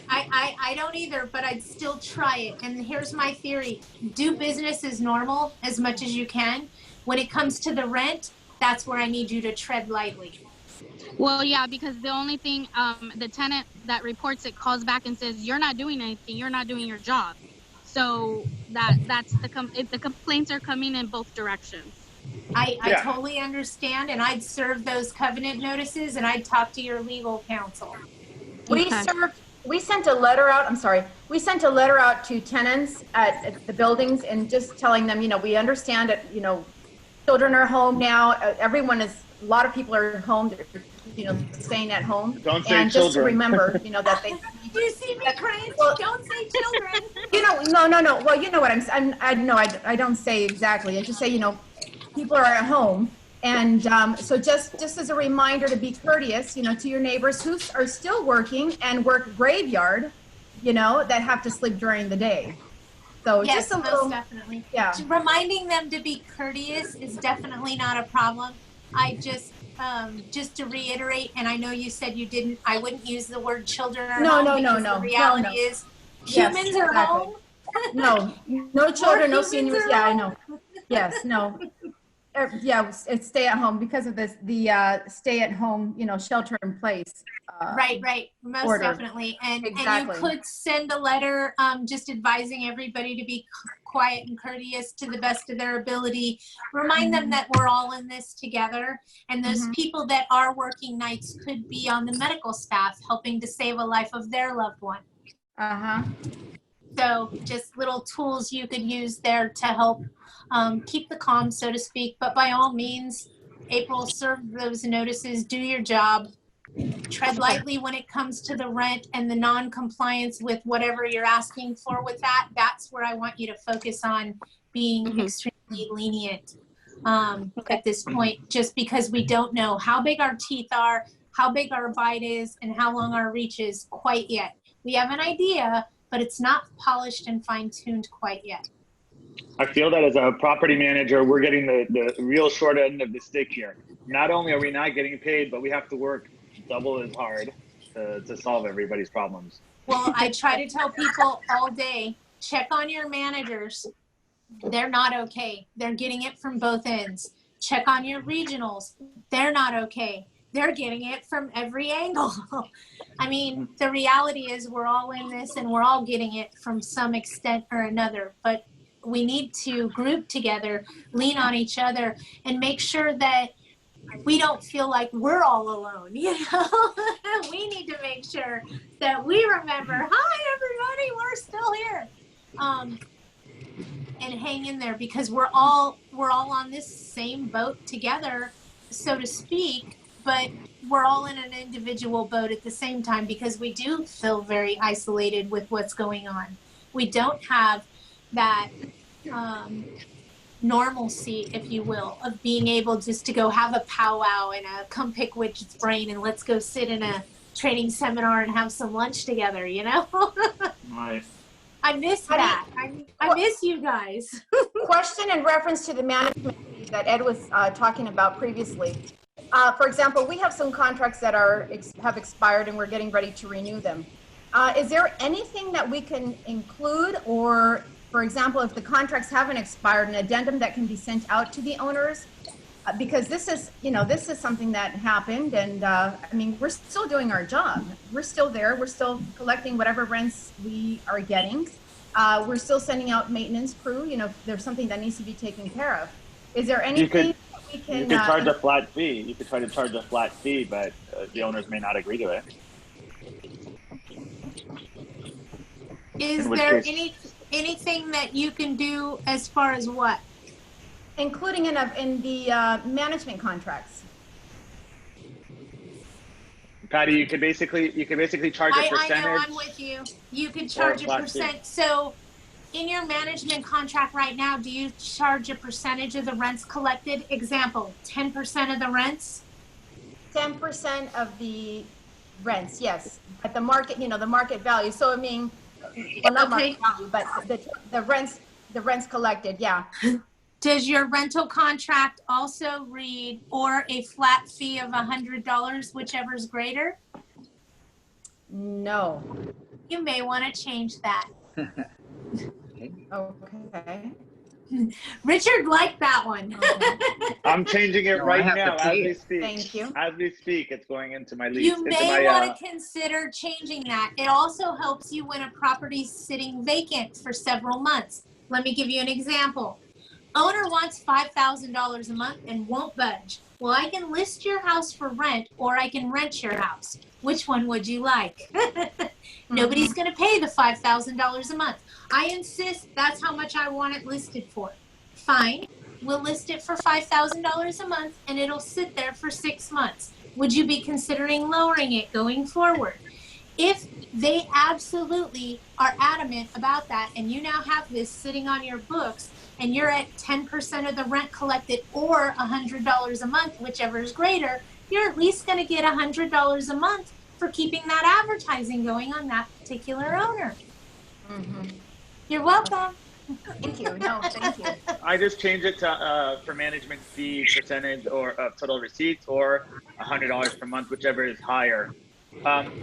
A: I don't either, but I'd still try it. And here's my theory. Do business as normal as much as you can. When it comes to the rent, that's where I need you to tread lightly.
E: Well, yeah, because the only thing, the tenant that reports it calls back and says, you're not doing anything, you're not doing your job. So that's the complaints are coming in both directions.
A: I
D: Yeah.
A: totally understand, and I'd serve those covenant notices, and I'd talk to your legal counsel.
E: Okay.
C: We sent a letter out, I'm sorry, we sent a letter out to tenants at the buildings and just telling them, you know, we understand that, you know, children are home now, everyone is, a lot of people are home, they're, you know, staying at home.
D: Don't say
C: and just to
D: children.
C: remember, you know, that they.
A: Do you see me cringe?
C: Well,
A: don't say children.
C: You know, no. Well, you know what I don't say exactly. I just say, you know, people are at home. And so just as a reminder to be courteous, you know, to your neighbors who are still working and work graveyard, you know, that have to sleep during the day. So
A: Yes,
C: just a little,
A: most definitely.
C: yeah.
A: Reminding them to be courteous is definitely not a problem. I just to reiterate, and I know you said you didn't, I wouldn't use the word children are home because the reality is humans are home.
C: No children, no seniors. Yeah, I
A: home.
C: know. Yes, no. Yeah, it's stay at home because of this, the stay at home, you know, shelter in place.
A: Right. Most
C: order.
A: Definitely. And
C: Exactly.
A: you could send a letter just advising everybody to be quiet and courteous to the best of their ability. Remind them that we're all in this together. And those people that are working nights could be on the medical staff helping to save a life of their loved one. So just little tools you could use there to help keep the calm, so to speak. But by all means, April, serve those notices, do your job. Tread lightly when it comes to the rent and the non-compliance with whatever you're asking for with that. That's where I want you to focus on being extremely lenient at this point, just because we don't know how big our teeth are, how big our bite is, and how long our reach is quite yet. We have an idea, but it's not polished and fine-tuned quite yet.
D: I feel that as a property manager, we're getting the real short end of the stick here. Not only are we not getting paid, but we have to work double as hard to solve everybody's problems.
A: Well, I try to tell people all day, check on your managers. They're not okay. They're getting it from both ends. Check on your regionals. They're not okay. They're getting it from every angle. I mean, the reality is we're all in this and we're all getting it from some extent or another, but we need to group together, lean on each other, and make sure that we don't feel like we're all alone, you know? we need to make sure that we remember, hi, everybody, we're still here. And hang in there, because we're all on this same boat together, so to speak, but we're all in an individual boat at the same time, because we do feel very isolated with what's going on. We don't have that normalcy, if you will, of being able just to go have a powwow and a come pick Widget's brain and let's go sit in a training seminar and have some lunch together, you know?
D: Right.
A: I miss that. I miss you guys.
C: Question in reference to the management fee that Ed was talking about previously. For example, we have some contracts that have expired and we're getting ready to renew them. Is there anything that we can include, or for example, if the contracts haven't expired, an addendum that can be sent out to the owners? Because this is, this is something that happened, and I mean, we're still doing our job. We're still there. We're still collecting whatever rents we are getting. We're still sending out maintenance crew. If there's something that needs to be taken care of. Is there anything that we can?
D: You could charge a flat fee. You could try to charge a flat fee, but the owners may not agree to it.
A: Is there anything that you can do as far as what?
C: Including in the management contracts.
D: Patty, you could basically charge a percentage.
A: I know, I'm with you. You could charge a percent. So in your management contract right now, do you charge a percentage of the rents collected? Example, 10% of the rents?
C: 10% of the rents, yes. At the market, the market value. So I mean, well, not market value, but the rents collected, yeah.
A: Does your rental contract also read, or a flat fee of $100, whichever's greater?
C: No.
A: You may want to change that.
C: Okay.
A: Richard liked that one.
C: Okay.
D: I'm changing it right now as we speak.
C: Thank you.
D: As we speak, it's going into my lease.
A: You may want to consider changing that. It also helps you when a property's sitting vacant for several months. Let me give you an example. Owner wants $5,000 a month and won't budge. Well, I can list your house for rent, or I can rent your house. Which one would you like? Nobody's going to pay the $5,000 a month. I insist that's how much I want it listed for. Fine. We'll list it for $5,000 a month, and it'll sit there for 6 months. Would you be considering lowering it going forward? If they absolutely are adamant about that, and you now have this sitting on your books, and you're at 10% of the rent collected or $100 a month, whichever is greater, you're at least going to get $100 a month for keeping that advertising going on that particular owner. Mm-hmm. You're welcome.
C: Thank you. No, thank you.
D: I just changed it to for management fee percentage or total receipts, or $100 per month, whichever is higher.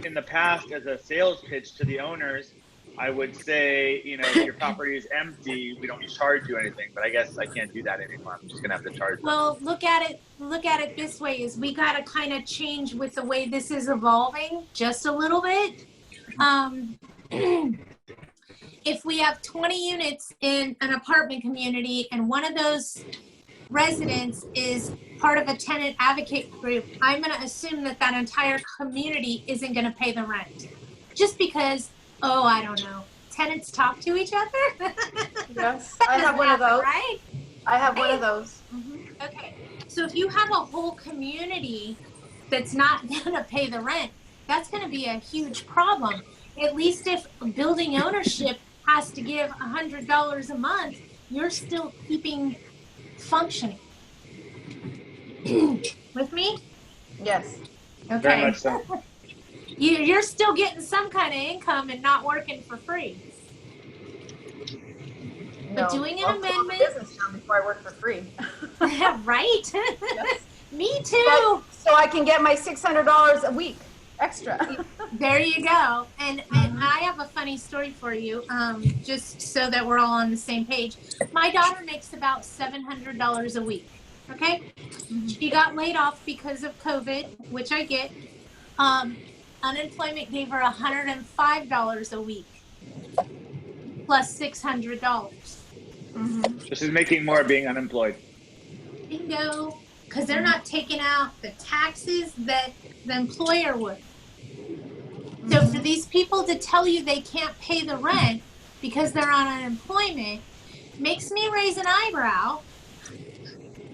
D: In the past, as a sales pitch to the owners, I would say, if your property is empty, we don't charge you anything. But I guess I can't do that anymore. I'm just gonna have to charge them.
A: Well, look at it this way: is we got to kind of change with the way this is evolving just a little bit. If we have 20 units in an apartment community, and one of those residents is part of a tenant advocate group, I'm going to assume that entire community isn't going to pay the rent, just because. Oh, I don't know. Tenants talk to each other?
C: Yes, I have one of those.
A: Right?
C: I have one of those.
A: Mm-hmm. Okay. So if you have a whole community that's not going to pay the rent, that's going to be a huge problem. At least if building ownership has to give $100 a month, you're still keeping functioning. With me?
C: Yes.
A: Okay.
D: Very much so.
A: You're still getting some kind of income and not working for free.
C: No.
A: But doing an amendment.
C: Business now before I work for free.
A: Right?
C: Yes.
A: Me too.
C: So I can get my $600 a week extra.
A: There you go. And I have a funny story for you, just so that we're all on the same page. My daughter makes about $700 a week. Okay? She got laid off because of COVID, which I get. Unemployment gave her $105 a week, plus $600.
D: So she's making more being unemployed.
A: Bingo. Because they're not taking out the taxes that the employer would. So for these people to tell you they can't pay the rent because they're on unemployment makes me raise an eyebrow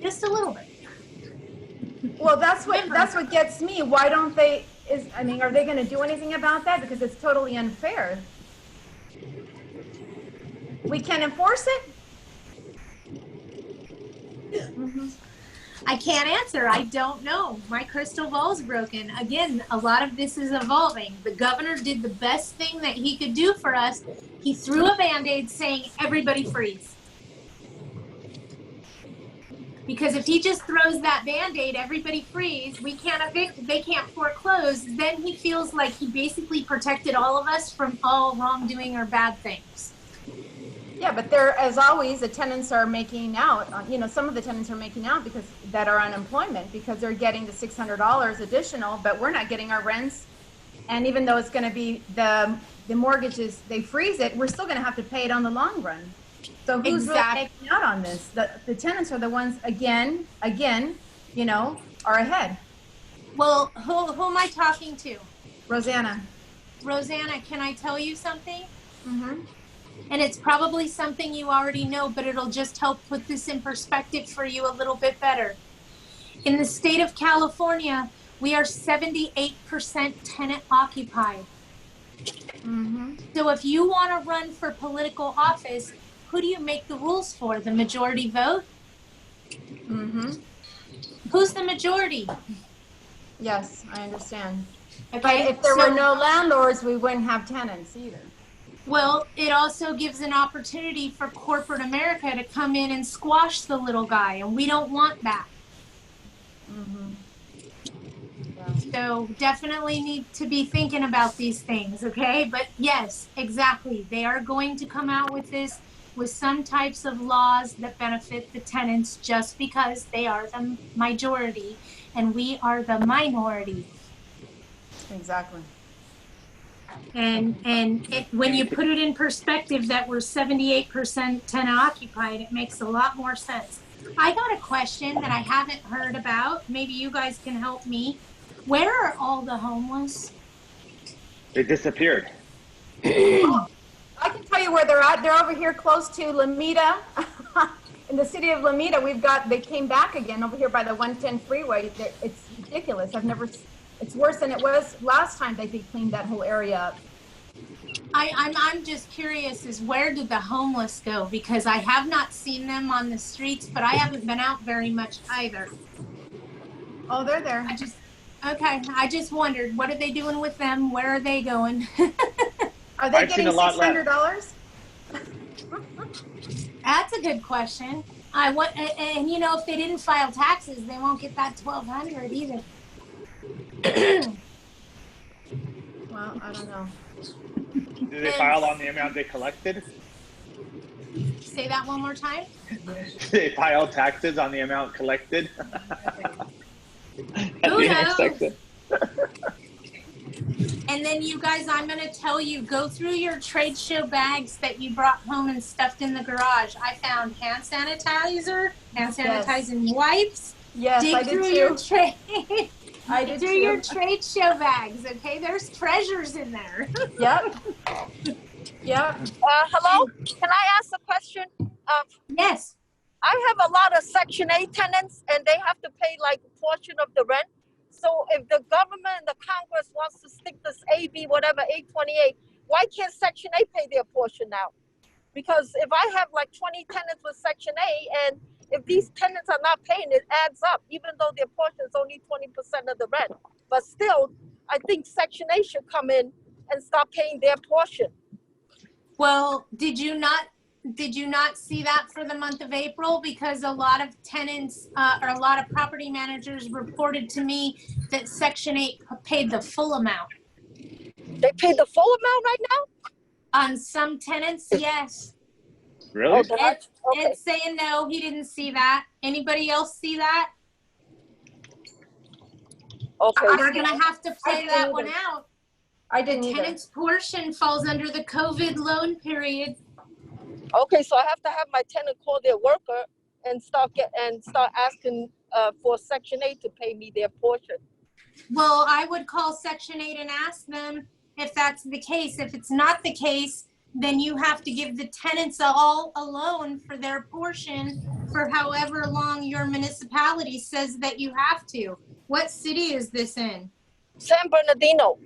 A: just a little bit.
C: Well, that's what gets me. Why don't they, I mean, are they going to do anything about that? Because it's totally unfair. We can't enforce it?
A: I can't answer. I don't know. My crystal ball's broken. Again, a lot of this is evolving. The governor did the best thing that he could do for us. He threw a Band-Aid saying, everybody freeze. Because if he just throws that Band-Aid, everybody freeze, we can't evict, they can't foreclose, then he feels like he basically protected all of us from all wrongdoing or bad things.
C: Yeah, but there, as always, the tenants are making out, you know, some of the tenants are making out because that are unemployment because they're getting the $600 additional, but we're not getting our rents. And even though it's going to be the mortgages, they freeze it, we're still going to have to pay it on the long run. So who's really making out on this? The tenants are the ones, again, you know, are ahead.
A: Well, who am I talking to?
C: Rosanna.
A: Rosanna, can I tell you something?
C: Mm-hmm.
A: And it's probably something you already know, but it'll just help put this in perspective for you a little bit better. In the state of California, we are 78% tenant occupied.
C: Mm-hmm.
A: So if you want to run for political office, who do you make the rules for? The majority vote?
C: Mm-hmm.
A: Who's the majority?
C: Yes, I understand.
A: Okay,
C: but if there were no landlords, we wouldn't have tenants either.
A: Well, it also gives an opportunity for corporate America to come in and squash the little guy, and we don't want that.
C: Mm-hmm.
A: So definitely need to be thinking about these things, okay? But yes, exactly. They are going to come out with this, with some types of laws that benefit the tenants just because they are the majority and we are the minority.
C: Exactly.
A: And when you put it in perspective that we're 78% tenant occupied, it makes a lot more sense. I got a question that I haven't heard about. Maybe you guys can help me. Where are all the homeless?
D: They disappeared.
C: Oh, I can tell you where they're at. They're over here close to Lomita. In the city of Lomita, they came back again over here by the 110 freeway. It's ridiculous. It's worse than it was last time they cleaned that whole area up.
A: I'm just curious is where did the homeless go? Because I have not seen them on the streets, but I haven't been out very much either.
C: Oh, they're there.
A: I just wondered, what are they doing with them? Where are they going?
C: Are they getting $600?
A: That's a good question. And you know, if they didn't file taxes, they won't get that $1,200 either.
C: Well, I don't know.
D: Did they file on the amount they collected?
A: Say that one more time.
D: Did they file taxes on the amount collected?
A: Who knows? And then you guys, I'm going to tell you, go through your trade show bags that you brought home and stuffed in the garage. I found hand sanitizer, hand sanitizing wipes.
C: Yes,
A: dig
C: I did
A: through
C: too.
A: Your trade.
C: I did
A: through
C: too.
A: your trade show bags, okay? There's treasures in there.
C: Yep. Yep.
G: Hello? Can I ask a question?
A: Yes.
G: I have a lot of Section 8 tenants and they have to pay like a portion of the rent. So if the government and the Congress wants to stick this AB, whatever, 828, why can't Section 8 pay their portion now? Because if I have like 20 tenants with Section 8 and if these tenants are not paying, it adds up, even though their portion is only 20% of the rent. But still, I think Section 8 should come in and start paying their portion.
A: Well, did you not see that for the month of April? Because a lot of tenants or a lot of property managers reported to me that Section 8 paid the full amount.
G: They pay the full amount right now?
A: On some tenants, yes.
D: Really?
G: Okay.
A: It's saying no, he didn't see that. Anybody else see that?
G: Okay.
A: We're going to have to play that one out.
C: I didn't
A: The tenant's portion falls under the COVID loan period.
G: Okay, so I have to have my tenant call their worker and start asking for Section 8 to pay me their portion.
A: Well, I would call Section 8 and ask them, if that's the case. If it's not the case, then you have to give the tenants all a loan for their portion for however long your municipality says that you have to. What city is this in?
G: San Bernardino.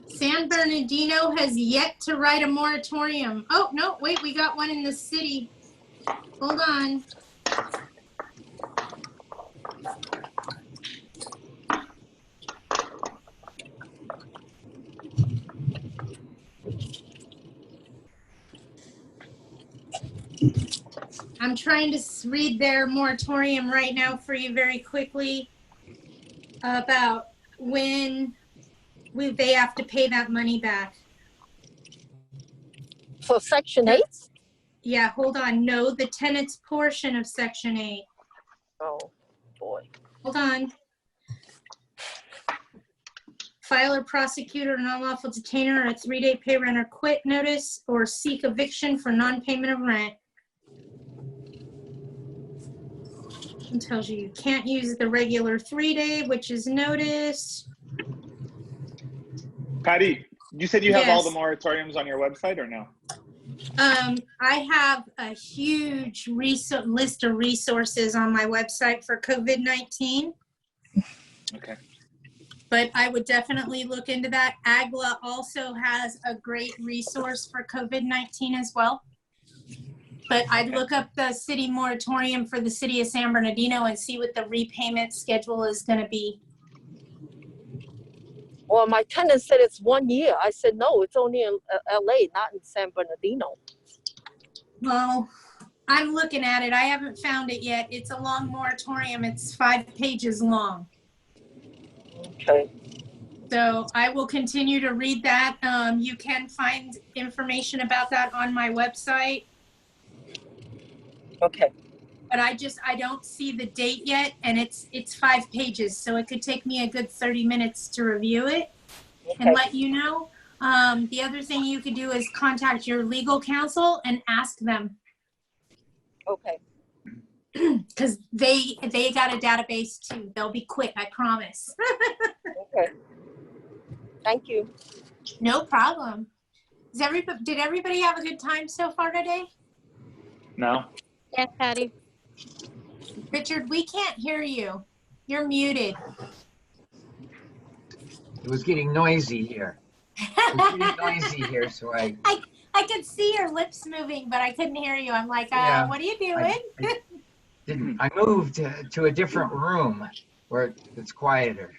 A: San Bernardino has yet to write a moratorium. Oh, no, wait, we got one in the city. Hold on. I'm trying to read their moratorium right now for you very quickly about when they have to pay that money back.
G: For Section 8?
A: Yeah, hold on. No, the tenant's portion of Section 8.
G: Oh, boy.
A: Hold on. File or prosecute an unlawful detainer or a 3-day pay rent or quit notice or seek eviction for non-payment of rent. It tells you can't use the regular 3-day, which is notice.
D: Patty, you said you have all the
A: Yes.
D: moratoriums on your website or no?
A: I have a huge list of resources on my website for COVID-19.
D: Okay.
A: But I would definitely look into that. AGLA also has a great resource for COVID-19 as well. But I'd look up the city moratorium for the city of San Bernardino and see what the repayment schedule is going to be.
G: Well, my tenant said it's 1 year. I said, no, it's only in LA, not in San Bernardino.
A: Well, I'm looking at it. I haven't found it yet. It's a long moratorium. It's 5 pages long.
G: Okay.
A: So I will continue to read that. You can find information about that on my website.
G: Okay.
A: But I don't see the date yet, and it's 5 pages, so it could take me a good 30 minutes to review it and let you know. The other thing you could do is contact your legal counsel and ask them.
G: Okay.
A: Because they got a database too. They'll be quick, I promise.
G: Okay. Thank you.
A: No problem. Did everybody have a good time so far today?
D: No?
E: Yes, Patty.
A: Richard, we can't hear you. You're muted.
B: It was getting noisy here. It was getting noisy here, so I
A: could see your lips moving, but I couldn't hear you. I'm like,
B: Yeah,
A: what are you doing?
B: I moved to a different room where it's quieter.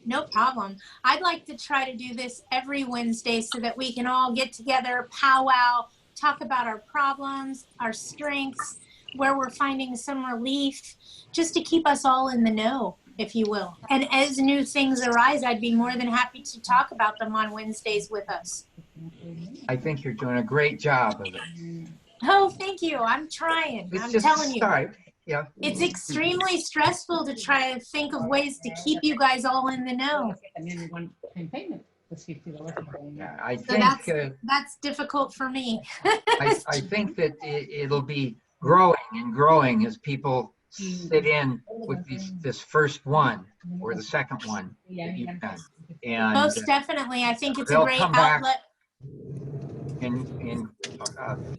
A: No problem. I'd like to try to do this every Wednesday so that we can all get together, powwow, talk about our problems, our strengths, where we're finding some relief, just to keep us all in the know, if you will. And as new things arise, I'd be more than happy to talk about them on Wednesdays with us.
B: I think you're doing a great job of it.
A: Oh, thank you. I'm trying.
B: It's
A: I'm
B: just
A: telling
B: a
A: you.
B: start. Yeah.
A: It's extremely stressful to try to think of ways to keep you guys all in the know.
B: Yeah, I
A: So
B: think
A: that's difficult for me.
B: I think that it'll be growing and growing as people sit in with this first one or the second one that you've done. And
A: Most definitely. I think it's a
B: they'll
A: great
B: come back.
A: outlet.
B: And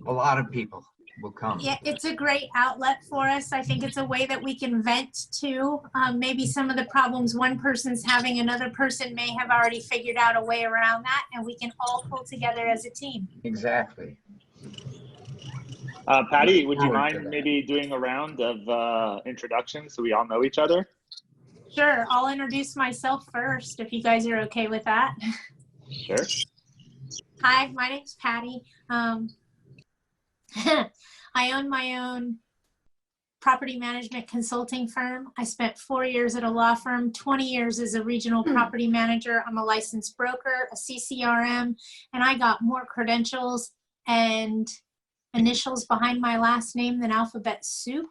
B: a lot of people will come.
A: Yeah, it's a great outlet for us. I think it's a way that we can vent too. Maybe some of the problems one person's having, another person may have already figured out a way around that, and we can all pull together as a team.
B: Exactly.
D: Patty, would you mind maybe doing a round of introductions so we all know each other?
A: Sure, I'll introduce myself first if you guys are okay with that.
D: Sure.
A: Hi, my name's Patty. I own my own property management consulting firm. I spent 4 years at a law firm, 20 years as a regional property manager. I'm a licensed broker, a CCRM, and I got more credentials and initials behind my last name than alphabet soup.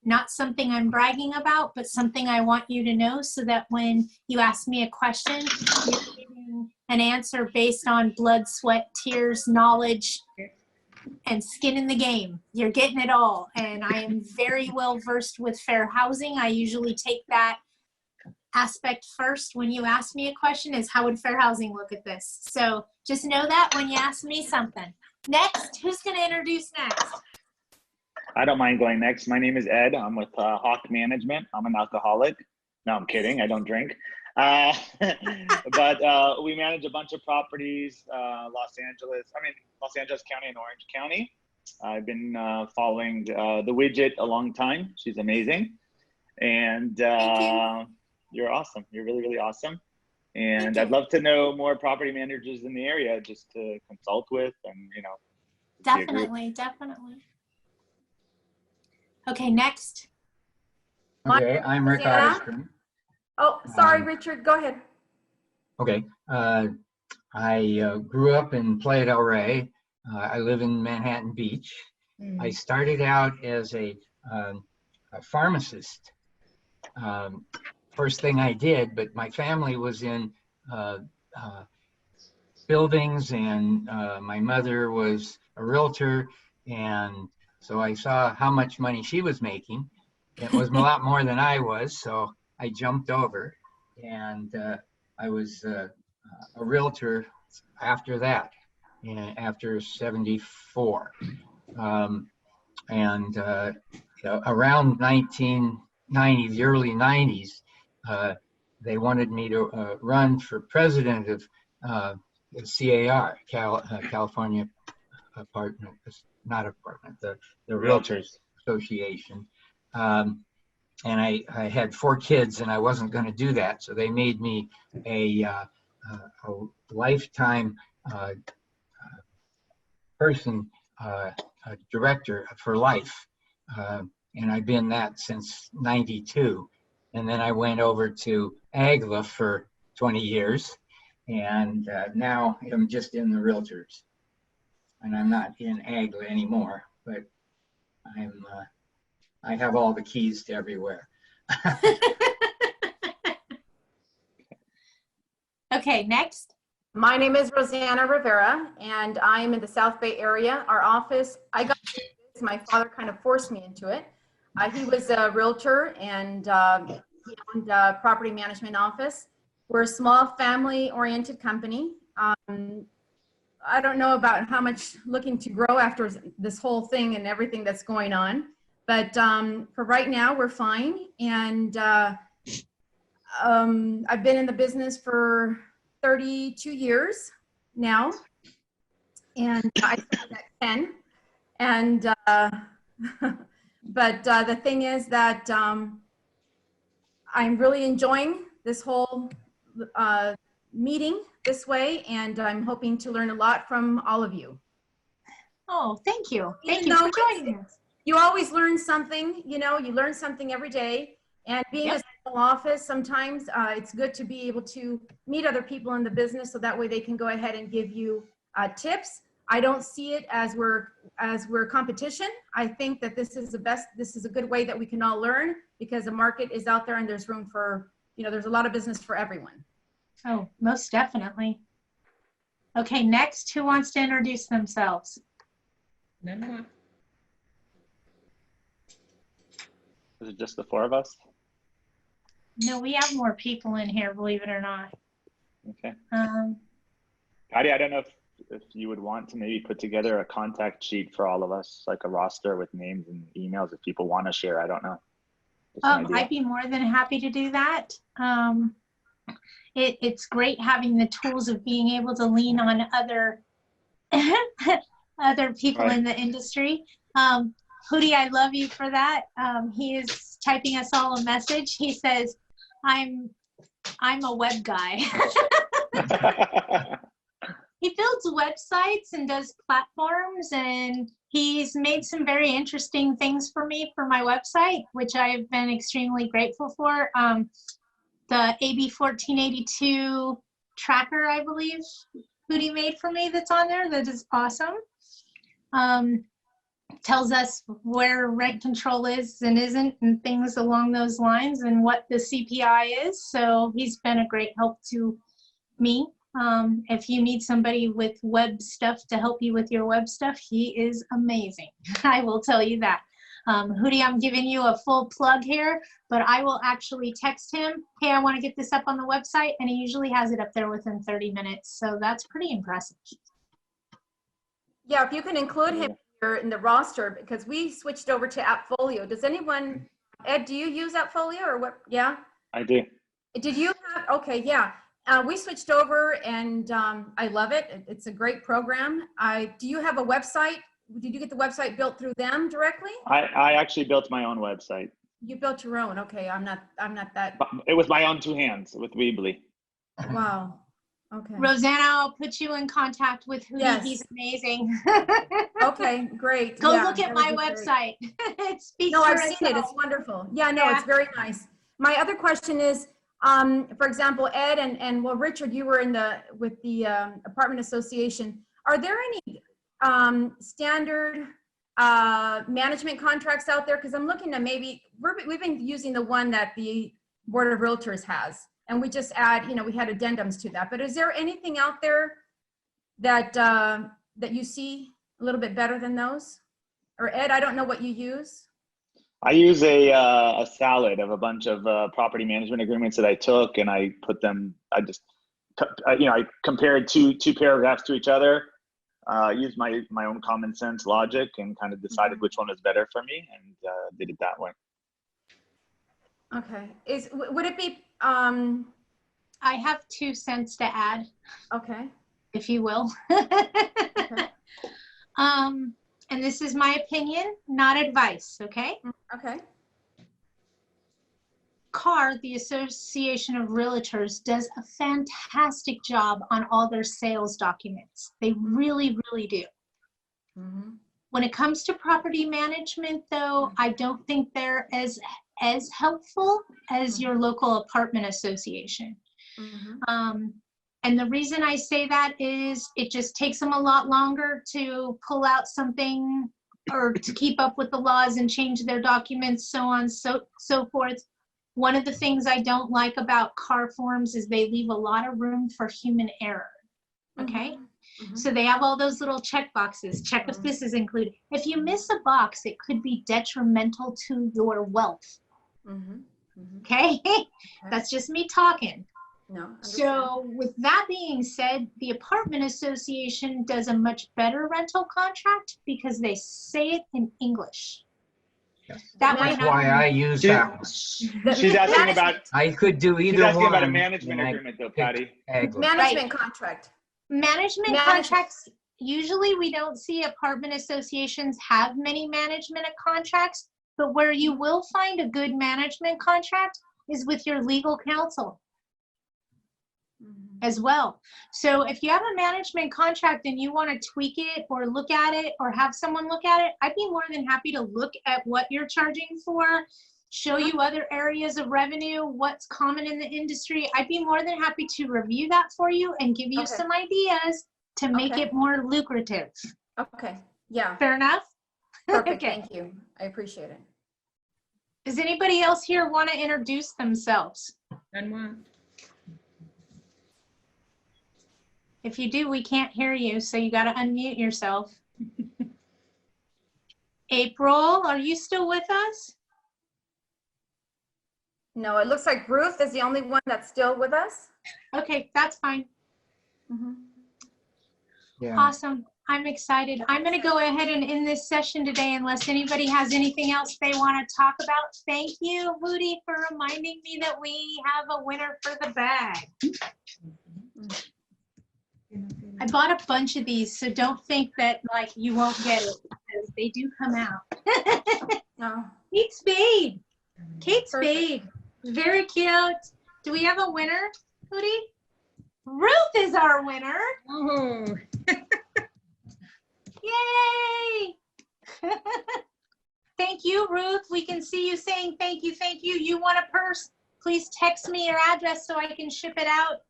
A: Not something I'm bragging about, but something I want you to know so that when you ask me a question, you're getting an answer based on blood, sweat, tears, knowledge, and skin in the game. You're getting it all. And I am very well versed with fair housing. I usually take that aspect first when you ask me a question, is how would fair housing look at this? So just know that when you ask me something. Next, who's going to introduce next?
D: I don't mind going next. My name is Ed. I'm with Hawk Management. I'm an alcoholic. No, I'm kidding. I don't drink. But we manage a bunch of properties, Los Angeles County and Orange County. I've been following the Widget a long time. She's amazing. And you're awesome. You're really, really awesome. And I'd love to know more property managers in the area just to consult with and, you know.
A: Definitely, definitely. Okay, next.
B: Okay, I'm Rick Otterstrom.
G: Oh, sorry, Richard, go ahead.
B: Okay, I grew up in Playa del Rey. I live in Manhattan Beach. I started out as a pharmacist. First thing I did, but my family was in buildings, and my mother was a realtor, and so I saw how much money she was making. It was a lot more than I was, so I jumped over, and I was a realtor after that, after 74. Around 1990, the early 90s, they wanted me to run for president of CAR, California Apartment, not apartment, the Realtors Association. And I had 4 kids, and I wasn't going to do that, so they made me a lifetime person, director for life, and I've been that since '92. And then I went over to AGLA for 20 years, and now I'm just in the Realtors, and I'm not in AGLA anymore, but I have all the keys to everywhere.
A: Okay, next.
C: My name is Rosanna Rivera, and I'm in the South Bay area. Our office, I got this, my father kind of forced me into it. He was a realtor, and he owned a property management office. We're a small family-oriented company. I don't know about how much looking to grow after this whole thing and everything that's going on, but for right now, we're fine. And I've been in the business for 32 years now, and I started at 10. And but the thing is that I'm really enjoying this whole meeting this way, and I'm hoping to learn a lot from all of you.
A: Oh, thank you. Thank you for joining us.
C: You always learn something, you know, you learn something every day. And being a small office, sometimes it's good to be able to meet other people in the business, so that way they can go ahead and give you tips. I don't see it as we're competition. I think that this is a good way that we can all learn, because the market is out there and there's room for, you know, there's a lot of business for everyone.
A: Oh, most definitely. Okay, next, who wants to introduce themselves?
D: Is it just the 4 of us?
A: No, we have more people in here, believe it or not.
D: Okay. Patty, I don't know if you would want to maybe put together a contact sheet for all of us, like a roster with names and emails if people want to share. I don't know.
A: I'd be more than happy to do that. It's great having the tools of being able to lean on other other people in the industry. Hootie, I love you for that. He is typing us all a message. He says, I'm a web guy. He builds websites and does platforms, and he's made some very interesting things for me for my website, which I've been extremely grateful for. The AB 1482 tracker, I believe, Hootie made for me, that's on there, that is awesome. Tells us where rent control is and isn't, and things along those lines, and what the CPI is. So he's been a great help to me. If you need somebody with web stuff to help you with your web stuff, he is amazing. I will tell you that. Hootie, I'm giving you a full plug here, but I will actually text him, hey, I want to get this up on the website, and he usually has it up there within 30 minutes. So that's pretty impressive.
C: Yeah, if you can include him here in the roster, because we switched over to Appfolio. Does anyone, Ed, do you use Appfolio or what? Yeah?
D: I do.
C: Did you have, okay, yeah. We switched over and I love it. It's a great program. Do you have a website? Did you get the website built through them directly?
D: I actually built my own website.
C: You built your own. Okay, I'm not that.
D: It was my own 2 hands with Weebly.
C: Wow. Okay.
A: Rosanna, I'll put you in contact with Hootie.
C: Yes.
A: He's amazing.
C: Okay, great.
A: Go
C: Yeah,
A: look at
C: that
A: my
C: would be great.
A: website. It speaks
C: No,
A: for
C: I've seen it.
A: itself.
C: It's wonderful. Yeah, no,
A: Yeah.
C: it's very nice. My other question is, for example, Ed and well, Richard, you were with the apartment association. Are there any standard management contracts out there? Because I'm looking to maybe we've been using the one that the Board of Realtors has, and we just add, we had addendums to that. But is there anything out there that that you see a little bit better than those? Or Ed, I don't know what you use.
D: I use a salad of a bunch of property management agreements that I took, and I put them. I compared two paragraphs to each other. Used my own common sense logic and kind of decided which one was better for me, and did it that way.
C: Okay. Would it be?
A: I have 2 cents to add.
C: Okay.
A: If you will.
C: Okay.
A: And this is my opinion, not advice, okay?
C: Okay.
A: CAR, the Association of Realtors, does a fantastic job on all their sales documents. They really, really do.
C: Mm-hmm.
A: When it comes to property management, though, I don't think they're as helpful as your local apartment association.
C: Mm-hmm.
A: And the reason I say that is it just takes them a lot longer to pull out something or to keep up with the laws and change their documents, so on, so forth. One of the things I don't like about CAR forms is they leave a lot of room for human error, okay?
C: Mm-hmm.
A: So they have all those little check boxes. Check if this is included. If you miss a box, it could be detrimental to your wealth,
C: Mm-hmm. Mm-hmm.
A: okay? That's just me talking.
C: No.
A: So with that being said, the apartment association does a much better rental contract because they say it in English. That
B: That's why I use that one.
D: She's asking about.
B: I could do either
D: She's asking
B: one.
D: about a management agreement, though, Patty.
C: Management contract.
A: Management contracts, usually we don't see apartment associations have many management contracts, but where you will find a good management contract is with your legal counsel as well. So if you have a management contract and you want to tweak it or look at it or have someone look at it, I'd be more than happy to look at what you're charging for, show you other areas of revenue, what's common in the industry. I'd be more than happy to review that for you and give you some ideas to make it more lucrative.
C: Okay. Yeah.
A: Fair enough?
C: Perfect. Thank you. I appreciate it.
A: Does anybody else here want to introduce themselves? If you do, we can't hear you, so you got to unmute yourself. April, are you still with us?
C: No, it looks like Ruth is the only one that's still with us.
A: Okay, that's fine.
C: Mm-hmm.
B: Yeah.
A: Awesome. I'm excited. I'm going to go ahead and end this session today unless anybody has anything else they want to talk about. Thank you, Hootie, for reminding me that we have a winner for the bag. I bought a bunch of these, so don't think that like you won't get it because they do come out.
C: No.
A: Kate Spade. Kate Spade. Very cute. Do we have a winner, Hootie? Ruth is our winner.
H: Oh.
A: Yay! Thank you, Ruth. We can see you saying thank you, thank you. You want a purse? Please text me your address so I can ship it out.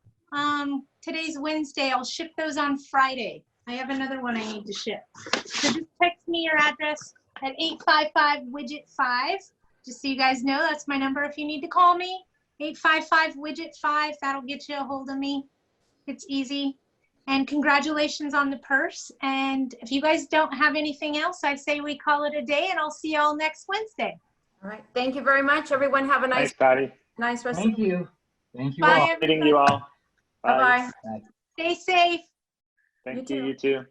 A: Today's Wednesday. I'll ship those on Friday. I have another one I need to ship. So just text me your address at 855-WIDGET-5. Just so you guys know, that's my number if you need to call me. 855-WIDGET-5. That'll get you a hold of me. It's easy. And congratulations on the purse. And if you guys don't have anything else, I say we call it a day, and I'll see you all next Wednesday.
C: All right. Thank you very much. Everyone have a nice,
D: Thanks, Patty.
C: nice rest of
B: Thank
C: the week.
B: you. Thank you
A: Bye,
B: all.
D: Meeting
A: everybody.
D: you all.
C: Bye-bye.
A: Stay safe.
D: Thank
C: You
D: you.
C: too.
D: You too.